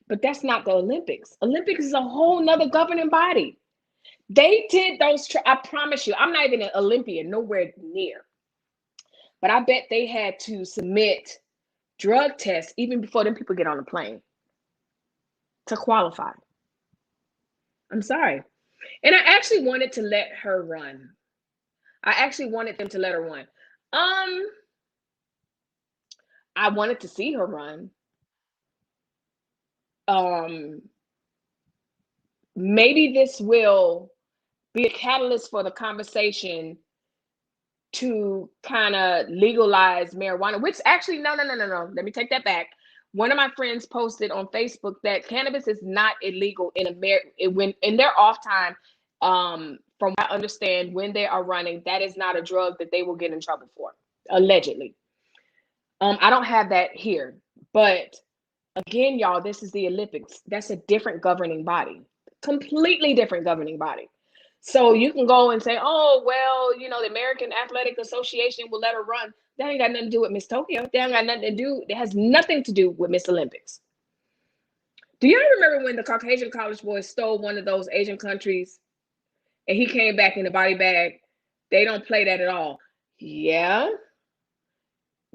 But that's not the Olympics. Olympics is a whole nother governing body. They did those, I promise you, I'm not even an Olympian, nowhere near. But I bet they had to submit drug tests even before them people get on the plane to qualify. I'm sorry. And I actually wanted to let her run. I actually wanted them to let her run. I wanted to see her run. Maybe this will be a catalyst for the conversation to kind of legalize marijuana, which actually, no. Let me take that back. One of my friends posted on Facebook that cannabis is not illegal in America when in their off time. From what I understand, when they are running, that is not a drug that they will get in trouble for, allegedly. I don't have that here, but again, y'all, this is the Olympics. That's a different governing body, completely different governing body. So you can go and say, oh, well, the American Athletic Association will let her run. That ain't got nothing to do with Miss Tokyo. That ain't got nothing to do. It has nothing to do with Miss Olympics. Do y'all remember when the Caucasian college boy stole one of those Asian countries and he came back in a body bag? They don't play that at all. Yeah.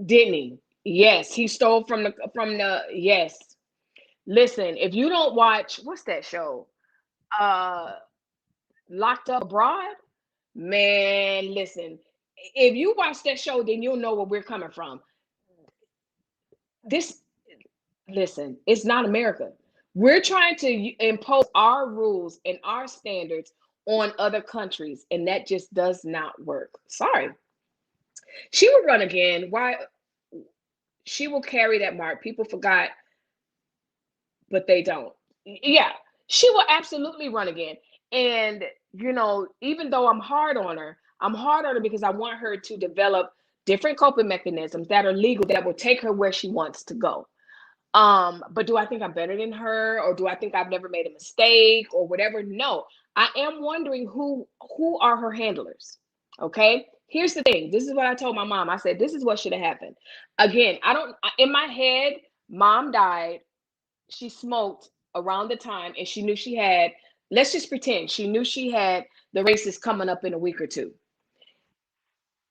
Didn't he? Yes. He stole from the, yes. Listen, if you don't watch, what's that show? Locked Up Abroad? Man, listen. If you watch that show, then you'll know where we're coming from. Listen, it's not America. We're trying to impose our rules and our standards on other countries, and that just does not work. Sorry. She will run again. Why? She will carry that mark. People forgot, but they don't. Yeah, she will absolutely run again. And, even though I'm hard on her because I want her to develop different coping mechanisms that are legal that will take her where she wants to go. But do I think I'm better than her, or do I think I've never made a mistake or whatever? No, I am wondering who are her handlers. Okay. Here's the thing. This is what I told my mom. I said, this is what should have happened. Again, in my head, mom died. She smoked around the time and she knew she had, let's just pretend she knew she had the races coming up in a week or two.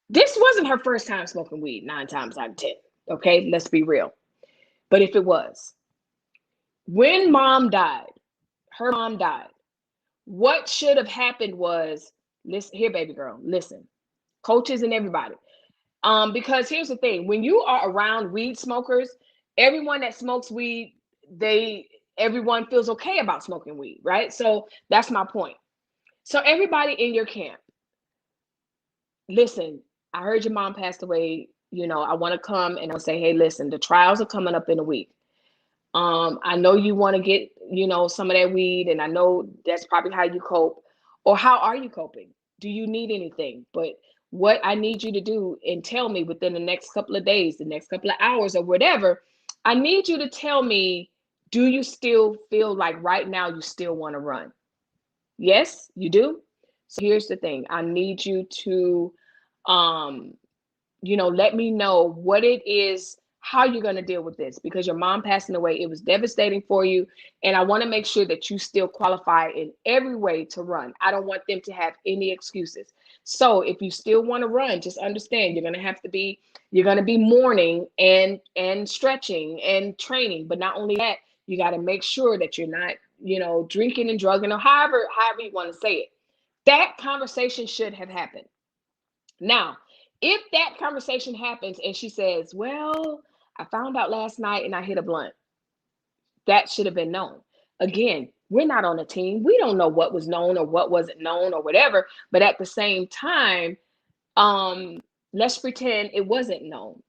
This wasn't her first time smoking weed 9 times out of 10. Okay. Let's be real. But if it was, when her mom died, what should have happened was, listen here, baby girl, listen, coaches and everybody. Because here's the thing, when you are around weed smokers, everyone that smokes weed, everyone feels okay about smoking weed, right? So that's my point. So everybody in your camp, listen, I heard your mom passed away. I want to come and I'll say, hey, listen, the trials are coming up in a week. I know you want to get, some of that weed, and I know that's probably how you cope. Or how are you coping? Do you need anything? But what I need you to do, and tell me within the next couple of days, the next couple of hours, or whatever, I need you to tell me, do you still feel like right now you still want to run? Yes, you do. So here's the thing. I need you to, let me know what it is, how you're going to deal with this, because your mom passing away, it was devastating for you. And I want to make sure that you still qualify in every way to run. I don't want them to have any excuses. So if you still want to run, just understand you're going to be mourning and stretching and training. But not only that, you got to make sure that you're not, drinking and drugging, or however you want to say it. That conversation should have happened. Now, if that conversation happens and she says, well, I found out last night and I hit a blunt, that should have been known. Again, we're not on a team. We don't know what was known or what wasn't known or whatever. But at the same time, let's pretend it wasn't known.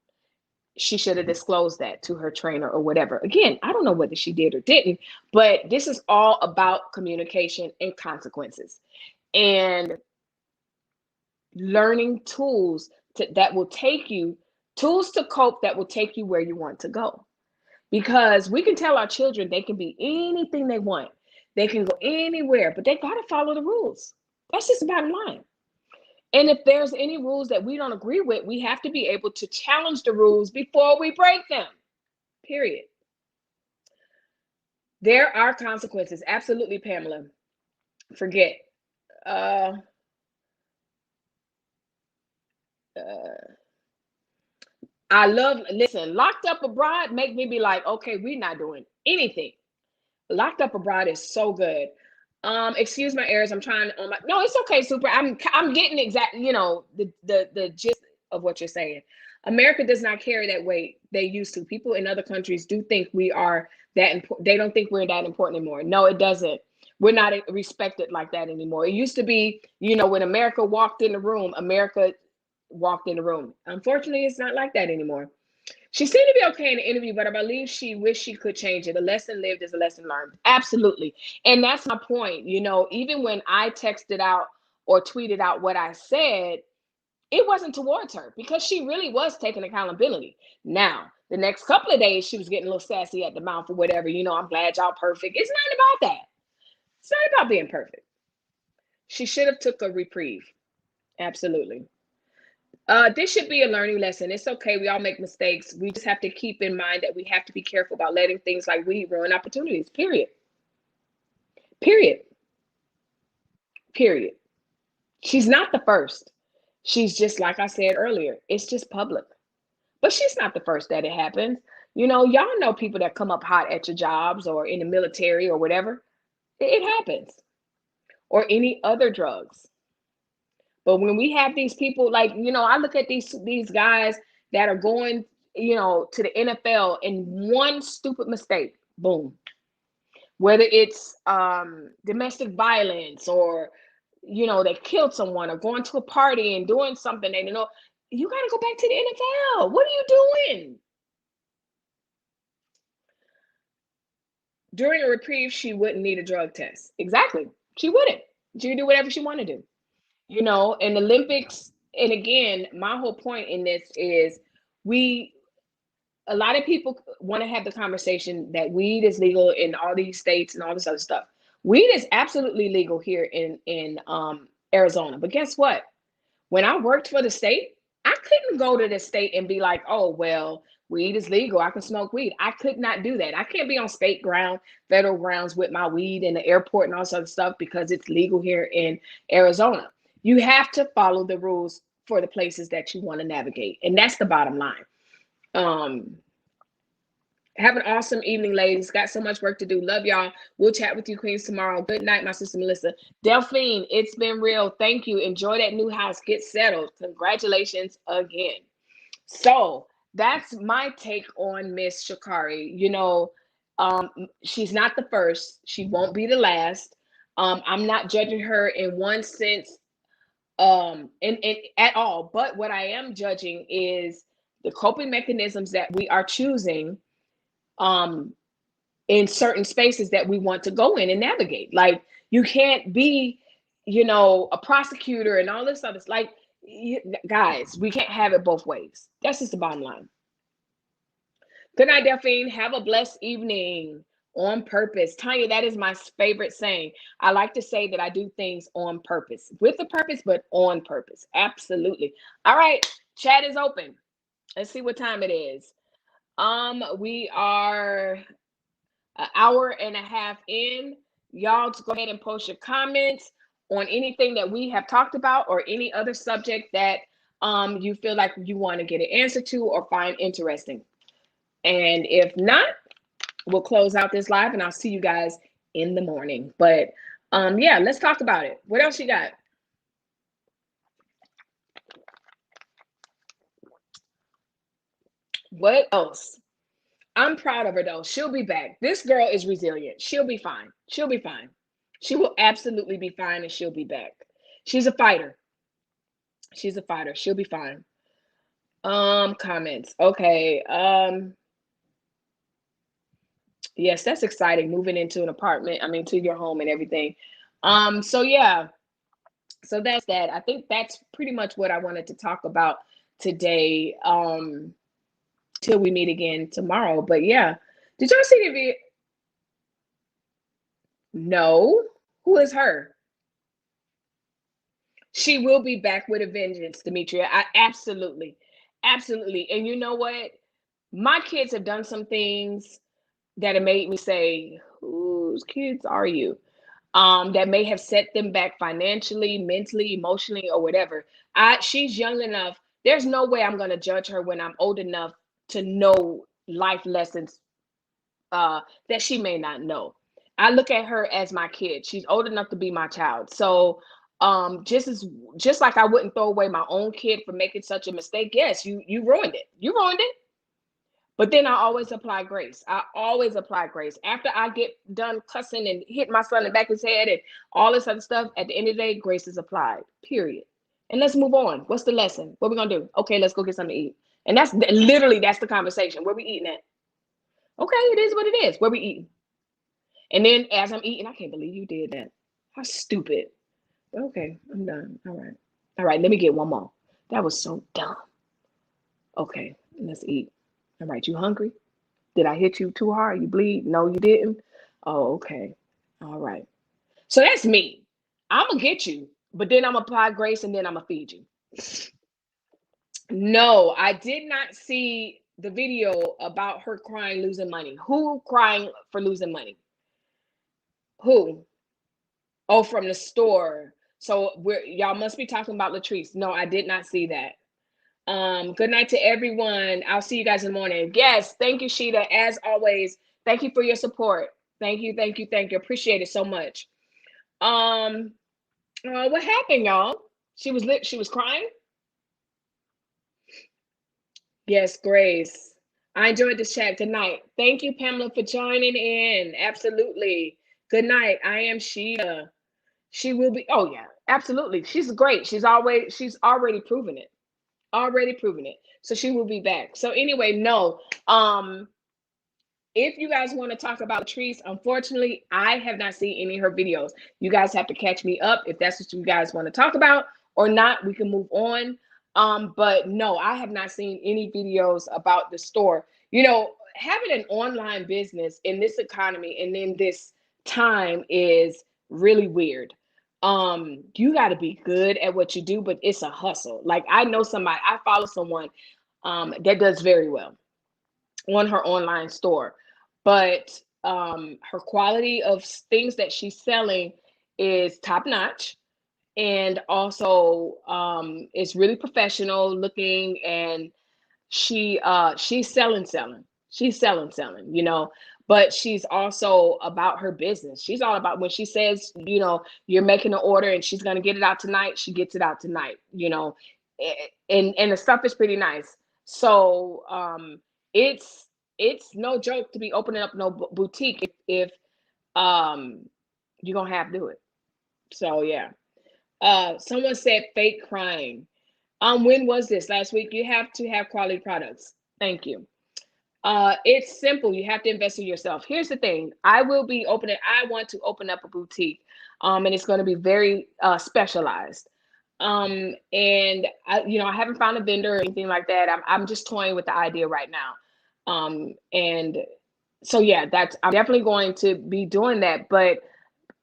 She should have disclosed that to her trainer or whatever. Again, I don't know whether she did or didn't, but this is all about communication and consequences. And learning tools that will take you, tools to cope that will take you where you want to go. Because we can tell our children they can be anything they want. They can go anywhere, but they got to follow the rules. That's just the bottom line. And if there's any rules that we don't agree with, we have to be able to challenge the rules before we break them. Period. There are consequences. Absolutely, Pamela. Forget. Uh, listen, locked up abroad make me be like, okay, we're not doing anything. Locked up abroad is so good. Excuse my errors. I'm trying on my. No, it's okay, super. I'm getting exact. The gist of what you're saying. America does not carry that weight they used to. People in other countries do think we are that important. They don't think we're that important anymore. No, it doesn't. We're not respected like that anymore. It used to be, when America walked in the room, America walked in the room. Unfortunately, it's not like that anymore. She seemed to be okay in the interview, but I believe she wished she could change it. A lesson lived is a lesson learned. Absolutely. And that's my point. Even when I texted out or tweeted out what I said, it wasn't towards her because she really was taking accountability. Now, the next couple of days, she was getting a little sassy at the mouth or whatever. I'm glad y'all perfect. It's not about that. It's not about being perfect. She should have took a reprieve. Absolutely. This should be a learning lesson. It's okay. We all make mistakes. We just have to keep in mind that we have to be careful about letting things like weed ruin opportunities. Period. Period. Period. She's not the first. She's just, like I said earlier, it's just public. But she's not the first that it happens. Y'all know people that come up hot at your jobs or in the military or whatever. It happens. Or any other drugs. But when we have these people, like, I look at these guys that are going, to the NFL and one stupid mistake, boom. Whether it's domestic violence or, they killed someone or going to a party and doing something, and you got to go back to the NFL. What are you doing? During a reprieve, she wouldn't need a drug test. Exactly. She wouldn't. She would do whatever she wanted to do. In Olympics, and again, my whole point in this is a lot of people want to have the conversation that weed is legal in all these states and all this other stuff. Weed is absolutely legal here in Arizona. But guess what? When I worked for the state, I couldn't go to the state and be like, oh, well, weed is legal. I can smoke weed. I could not do that. I can't be on state ground, federal grounds with my weed in the airport and all this other stuff because it's legal here in Arizona. You have to follow the rules for the places that you want to navigate. And that's the bottom line. Have an awesome evening, ladies. Got so much work to do. Love y'all. We'll chat with you, queens, tomorrow. Good night, my sister Melissa. Delphine, it's been real. Thank you. Enjoy that new house. Get settled. Congratulations again. So that's my take on Miss Sha'Carri. She's not the first. She won't be the last. I'm not judging her in one sense and at all. But what I am judging is the coping mechanisms that we are choosing in certain spaces that we want to go in and navigate. Like, you can't be, a prosecutor and all this other, like, guys, we can't have it both ways. That's just the bottom line. Good night, Delphine. Have a blessed evening. On purpose. Tanya, that is my favorite saying. I like to say that I do things on purpose, with a purpose, but on purpose. Absolutely. All right, chat is open. Let's see what time it is. We are an hour and a half in. Y'all go ahead and post your comments on anything that we have talked about or any other subject that you feel like you want to get an answer to or find interesting. And if not, we'll close out this live and I'll see you guys in the morning. But yeah, let's talk about it. What else you got? What else? I'm proud of her though. She'll be back. This girl is resilient. She'll be fine. She'll be fine. She will absolutely be fine and she'll be back. She's a fighter. She's a fighter. She'll be fine. Comments. Okay. Yes, that's exciting. Moving into an apartment, to your home and everything. So yeah. So that's that. I think that's pretty much what I wanted to talk about today. Till we meet again tomorrow. But yeah. Did y'all see the video? No. Who is her? She will be back with a vengeance, Demetria. I absolutely, absolutely. And you know what? My kids have done some things that have made me say, whose kids are you? That may have set them back financially, mentally, emotionally, or whatever. She's young enough. There's no way I'm gonna judge her when I'm old enough to know life lessons that she may not know. I look at her as my kid. She's old enough to be my child. So just like I wouldn't throw away my own kid for making such a mistake. Yes, you ruined it. You ruined it. But then I always apply grace. I always apply grace. After I get done cussing and hit my son in the back of his head and all this other stuff, at the end of the day, grace is applied. Period. And let's move on. What's the lesson? What we gonna do? Okay, let's go get something to eat. And that's literally that's the conversation. Where we eating at? Okay, it is what it is. Where we eating? And then as I'm eating, I can't believe you did that. How stupid. Okay, I'm done. All right. All right, let me get one more. That was so dumb. Okay, let's eat. All right, you hungry? Did I hit you too hard? You bleed? No, you didn't. Oh, okay. All right. So that's me. I'm gonna get you, but then I'm gonna apply grace and then I'm gonna feed you. No, I did not see the video about her crying, losing money. Who crying for losing money? Who? Oh, from the store. So y'all must be talking about Latrice. No, I did not see that. Good night to everyone. I'll see you guys in the morning. Yes, thank you, Sheeta. As always, thank you for your support. Thank you, thank you, thank you. Appreciate it so much. What happened, y'all? She was lit. She was crying. Yes, Grace. I enjoyed this chat. Good night. Thank you, Pamela, for joining in. Absolutely. Good night. I am Sheeta. She will be. Oh yeah, absolutely. She's great. She's already proven it. Already proven it. So she will be back. So anyway, no. If you guys want to talk about Latrice, unfortunately, I have not seen any of her videos. You guys have to catch me up if that's what you guys want to talk about or not. We can move on. But no, I have not seen any videos about the store. You know, having an online business in this economy and in this time is really weird. You got to be good at what you do, but it's a hustle. Like I follow someone that does very well on her online store, but her quality of things that she's selling is top notch, and also it's really professional looking, and she's selling, you know, but she's also about her business. She's all about when she says, you know, you're making an order and she's going to get it out tonight, she gets it out tonight, you know, and the stuff is pretty nice. So it's no joke to be opening up no boutique if you're gonna have to do it. So yeah. Someone said fake crying. When was this? Last week? You have to have quality products. Thank you. It's simple. You have to invest in yourself. Here's the thing. I want to open up a boutique. And it's going to be very specialized. And I haven't found a vendor or anything like that. I'm just toying with the idea right now. And so yeah, I'm definitely going to be doing that. But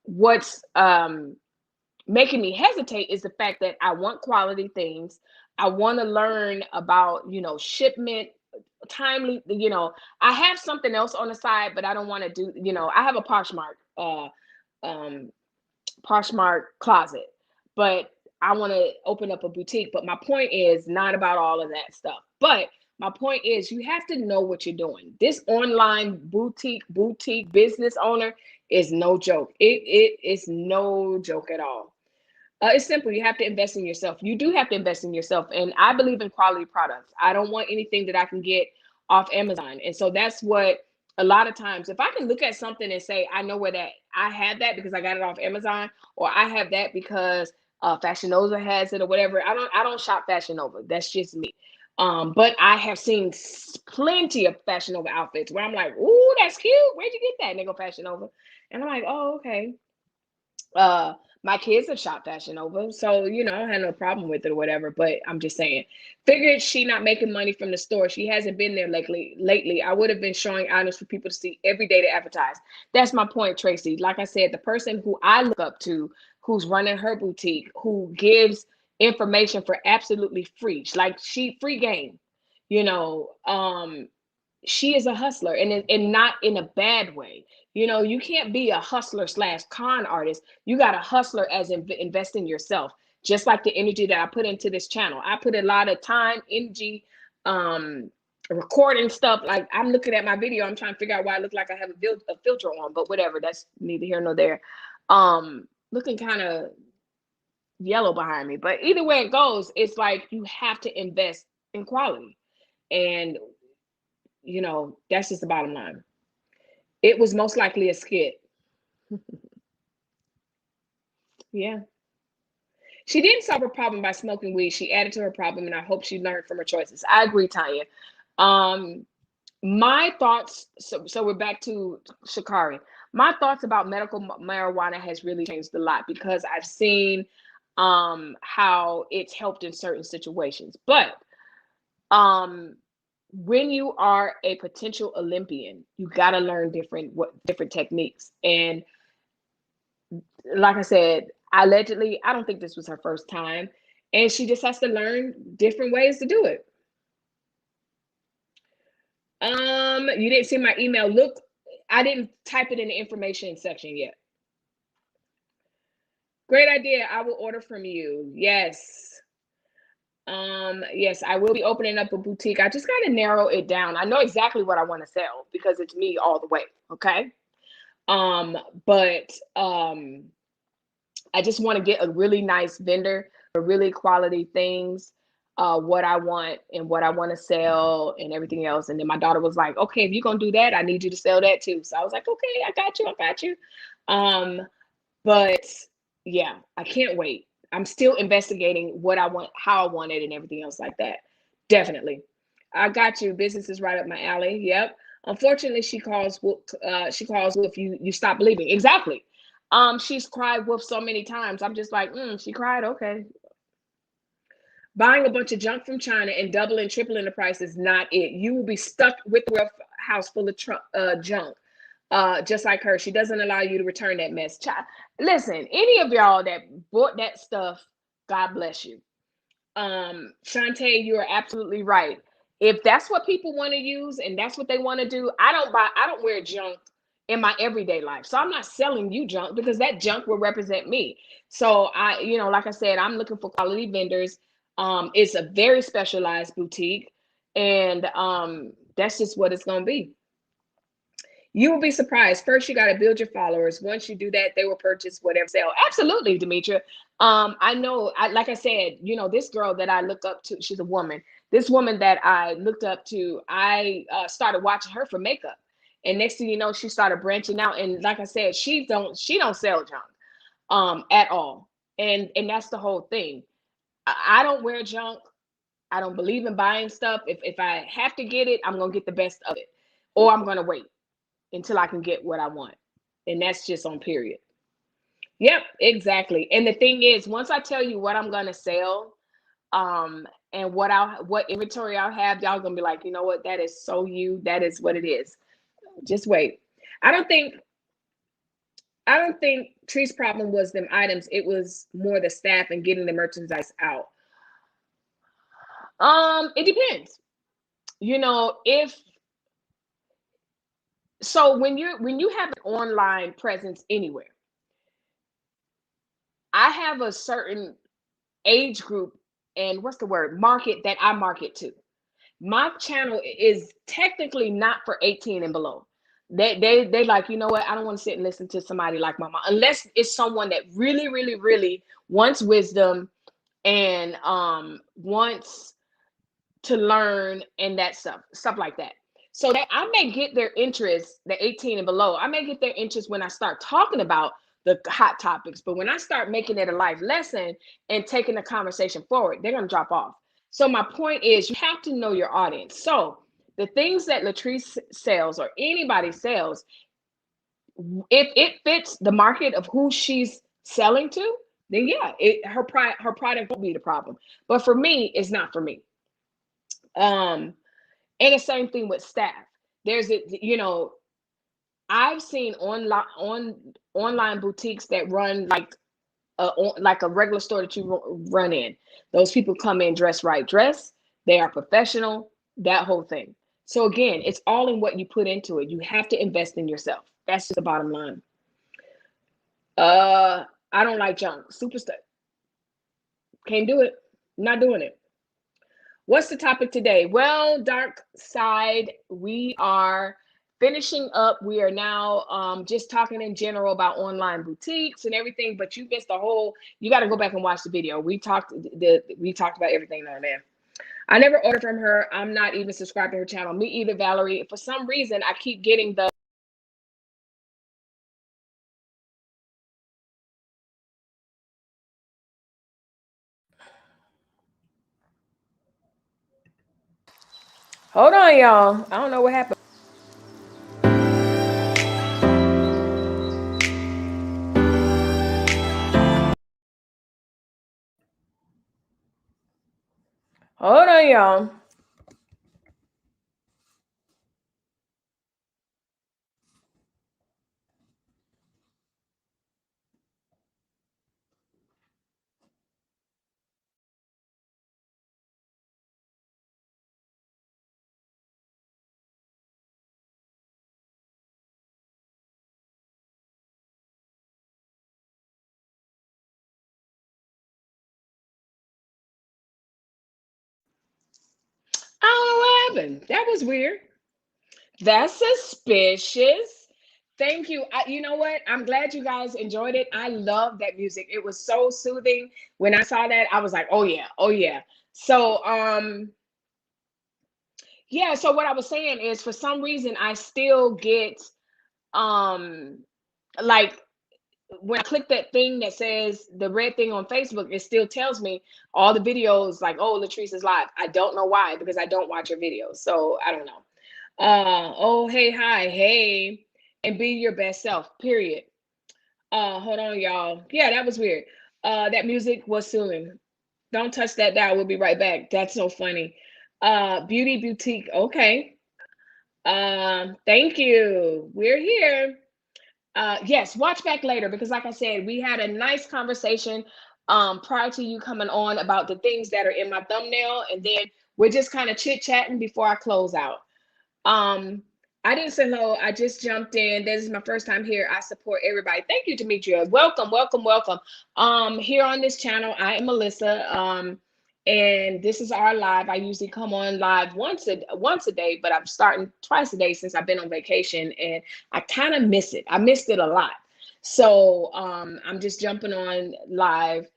what's making me hesitate is the fact that I want quality things. I want to learn about, shipment, timely, I have something else on the side, but I don't want to do, I have a Poshmark closet, but I want to open up a boutique. But my point is not about all of that stuff. But my point is you have to know what you're doing. This online boutique business owner is no joke. It is no joke at all. It's simple. You have to invest in yourself. You do have to invest in yourself. And I believe in quality products. I don't want anything that I can get off Amazon. And so that's what a lot of times, if I can look at something and say, I know where that I have that because I got it off Amazon, or I have that because Fashion Nova has it or whatever. I don't shop Fashion Nova. That's just me. But I have seen plenty of Fashion Nova outfits where I'm like, ooh, that's cute. Where'd you get that? And they go Fashion Nova. And I'm like, oh, okay. My kids have shopped Fashion Nova, so I don't have no problem with it or whatever. But I'm just saying, figured she not making money from the store. She hasn't been there lately. I would have been showing items for people to see every day to advertise. That's my point, Tracy. Like I said, the person who I look up to who's running her boutique, who gives information for absolutely free, like she free game, you know. She is a hustler, and not in a bad way. You know, you can't be a hustler slash con artist. You got a hustler as invest in yourself, just like the energy that I put into this channel. I put a lot of time, energy, recording stuff. Like, I'm looking at my video, I'm trying to figure out why I look like I have a filter on, but whatever, that's neither here nor there. Looking kind of yellow behind me, but either way it goes, it's like you have to invest in quality. And you know, that's just the bottom line. It was most likely a skit. Yeah. She didn't solve her problem by smoking weed. She added to her problem, and I hope she learned from her choices. I agree, Tanya. Um, my thoughts, so we're back to Sha'Carri. My thoughts about medical marijuana has really changed a lot, because I've seen how it's helped in certain situations. But when you are a potential Olympian, you got to learn different techniques. And like I said, allegedly, I don't think this was her first time, and she just has to learn different ways to do it. You didn't see my email. Look, I didn't type it in the information section yet. Great idea. I will order from you. Yes. Yes, I will be opening up a boutique. I just got to narrow it down. I know exactly what I want to sell, because it's me all the way. Okay. But I just want to get a really nice vendor for really quality things, what I want and what I want to sell and everything else. And then my daughter was like, okay, if you're going to do that, I need you to sell that too. So I was like, okay, I got you. I got you. But yeah, I can't wait. I'm still investigating what I want, how I want it, and everything else like that. Definitely. I got you. Business is right up my alley. Yep. Unfortunately, she calls wolf, you stop believing. Exactly. She's cried wolf so many times. I'm just like, she cried. Okay. Buying a bunch of junk from China and doubling, tripling the price is not it. You will be stuck with a house full of junk. Just like her, she doesn't allow you to return that mess. Listen, any of y'all that bought that stuff, God bless you. Shantae, you are absolutely right. If that's what people want to use and that's what they want to do, I don't wear junk in my everyday life. So I'm not selling you junk, because that junk will represent me. So like I said, I'm looking for quality vendors. It's a very specialized boutique, and that's just what it's gonna be. You will be surprised. First, you got to build your followers. Once you do that, they will purchase whatever sale. Absolutely, Demetria. I know, like I said, this girl that I look up to, she's a woman. This woman that I looked up to, I started watching her for makeup. And next thing you know, she started branching out. And like I said, she don't sell junk at all. And that's the whole thing. I don't wear junk. I don't believe in buying stuff. If I have to get it, I'm gonna get the best of it, or I'm gonna wait until I can get what I want. And that's just on period. Yep, exactly. And the thing is, once I tell you what I'm gonna sell, and what inventory I'll have, y'all gonna be like, you know what, that is so you, that is what it is. Just wait. I don't think Tree's problem was them items. It was more the staff and getting the merchandise out. It depends. If so, when you have an online presence anywhere, I have a certain age group and what's the word, market that I market to. My channel is technically not for 18 and below. They like, you know what, I don't want to sit and listen to somebody like my mom, unless it's someone that really, really, really wants wisdom and wants to learn and that stuff like that. So that I may get their interest, the 18 and below, I may get their interest when I start talking about the hot topics. But when I start making it a life lesson and taking the conversation forward, they're going to drop off. So my point is, you have to know your audience. So the things that Latrice sells or anybody sells, if it fits the market of who she's selling to, then yeah, her product won't be the problem. But for me, it's not for me. And the same thing with staff. I've seen online boutiques that run like like a regular store that you run in. Those people come in dressed right, dress. They are professional. That whole thing. So again, it's all in what you put into it. You have to invest in yourself. That's just the bottom line. I don't like junk. Super stuff. Can't do it. Not doing it. What's the topic today? Well, dark side, we are finishing up. We are now just talking in general about online boutiques and everything, but you missed the whole, you got to go back and watch the video. We talked about everything on there. I never ordered from her. I'm not even subscribed to her channel. Me either, Valerie. For some reason, I keep getting the hold on, y'all. I don't know what happened. Hold on, y'all. I don't know what happened. That was weird. That's suspicious. Thank you. You know what? I'm glad you guys enjoyed it. I love that music. It was so soothing. When I saw that, I was like, "Oh yeah, oh yeah." So, yeah. So what I was saying is, for some reason, I still get um like when I click that thing that says the red thing on Facebook, it still tells me all the videos like, "Oh, Latrice is live." I don't know why, because I don't watch her videos, so I don't know. Oh, hey, hi, hey, and be your best self, period. Hold on, y'all. Yeah, that was weird. That music was soothing. Don't touch that dial. We'll be right back. That's so funny. Beauty boutique. Okay. Thank you. We're here. Yes, watch back later, because like I said, we had a nice conversation prior to you coming on about the things that are in my thumbnail, and then we're just kind of chit-chatting before I close out. Um, I didn't say hello. I just jumped in. This is my first time here. I support everybody. Thank you, Demetria. Welcome, welcome, welcome. Here on this channel, I am Melissa. And this is our live. I usually come on live once a day, but I'm starting twice a day since I've been on vacation, and I kind of miss it. I missed it a lot. So I'm just jumping on live,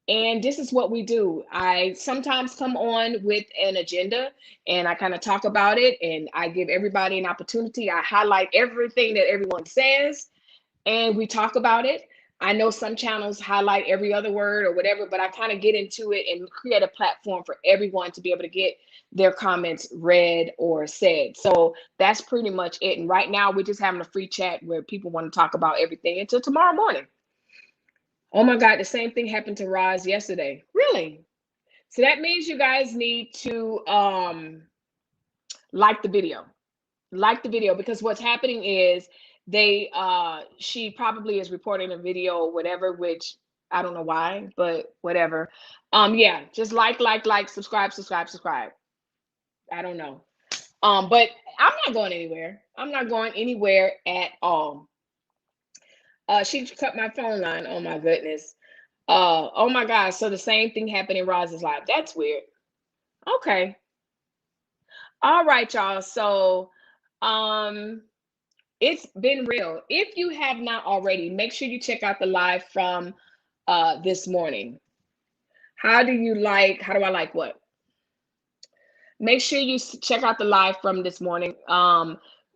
and this is what we do. I sometimes come on with an agenda, and I kind of talk about it, and I give everybody an opportunity. I highlight everything that everyone says, and we talk about it. I know some channels highlight every other word or whatever, but I kind of get into it and create a platform for everyone to be able to get their comments read or said. So that's pretty much it. And right now, we're just having a free chat where people want to talk about everything until tomorrow morning. Oh my God, the same thing happened to Roz yesterday. Really? So that means you guys need to like the video. Like the video, because what's happening is she probably is reporting a video or whatever, which I don't know why, but whatever. Yeah, just like, subscribe, subscribe, subscribe. I don't know. But I'm not going anywhere. I'm not going anywhere at all. She cut my phone line. Oh my goodness. Oh my gosh. So the same thing happened in Roz's life. That's weird. Okay. All right, y'all. So um it's been real. If you have not already, make sure you check out the live from this morning. How do I like what? Make sure you check out the live from this morning.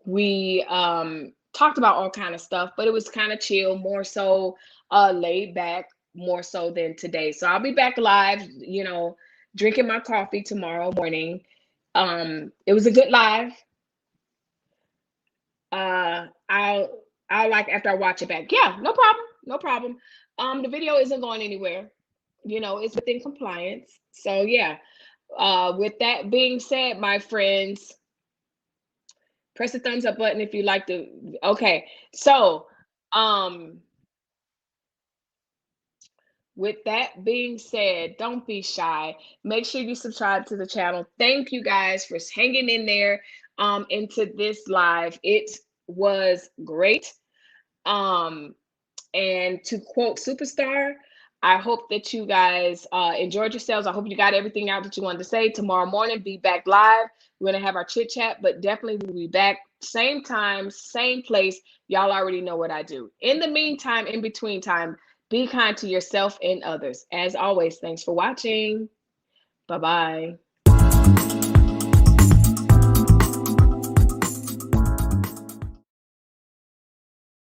We talked about all kind of stuff, but it was kind of chill, more so laid back, more so than today. So I'll be back live, drinking my coffee tomorrow morning. It was a good live. I'll like after I watch it back. Yeah, no problem. No problem. The video isn't going anywhere. It's within compliance. So yeah. With that being said, my friends, press the thumbs up button if you like to. Okay. So, um, with that being said, don't be shy. Make sure you subscribe to the channel. Thank you guys for hanging in there into this live. It was great. Um, and to quote Superstar, I hope that you guys enjoyed yourselves. I hope you got everything out that you wanted to say. Tomorrow morning, be back live. We're going to have our chit chat, but definitely we'll be back. Same time, same place. Y'all already know what I do. In the meantime, in between time, be kind to yourself and others. As always, thanks for watching. Bye-bye.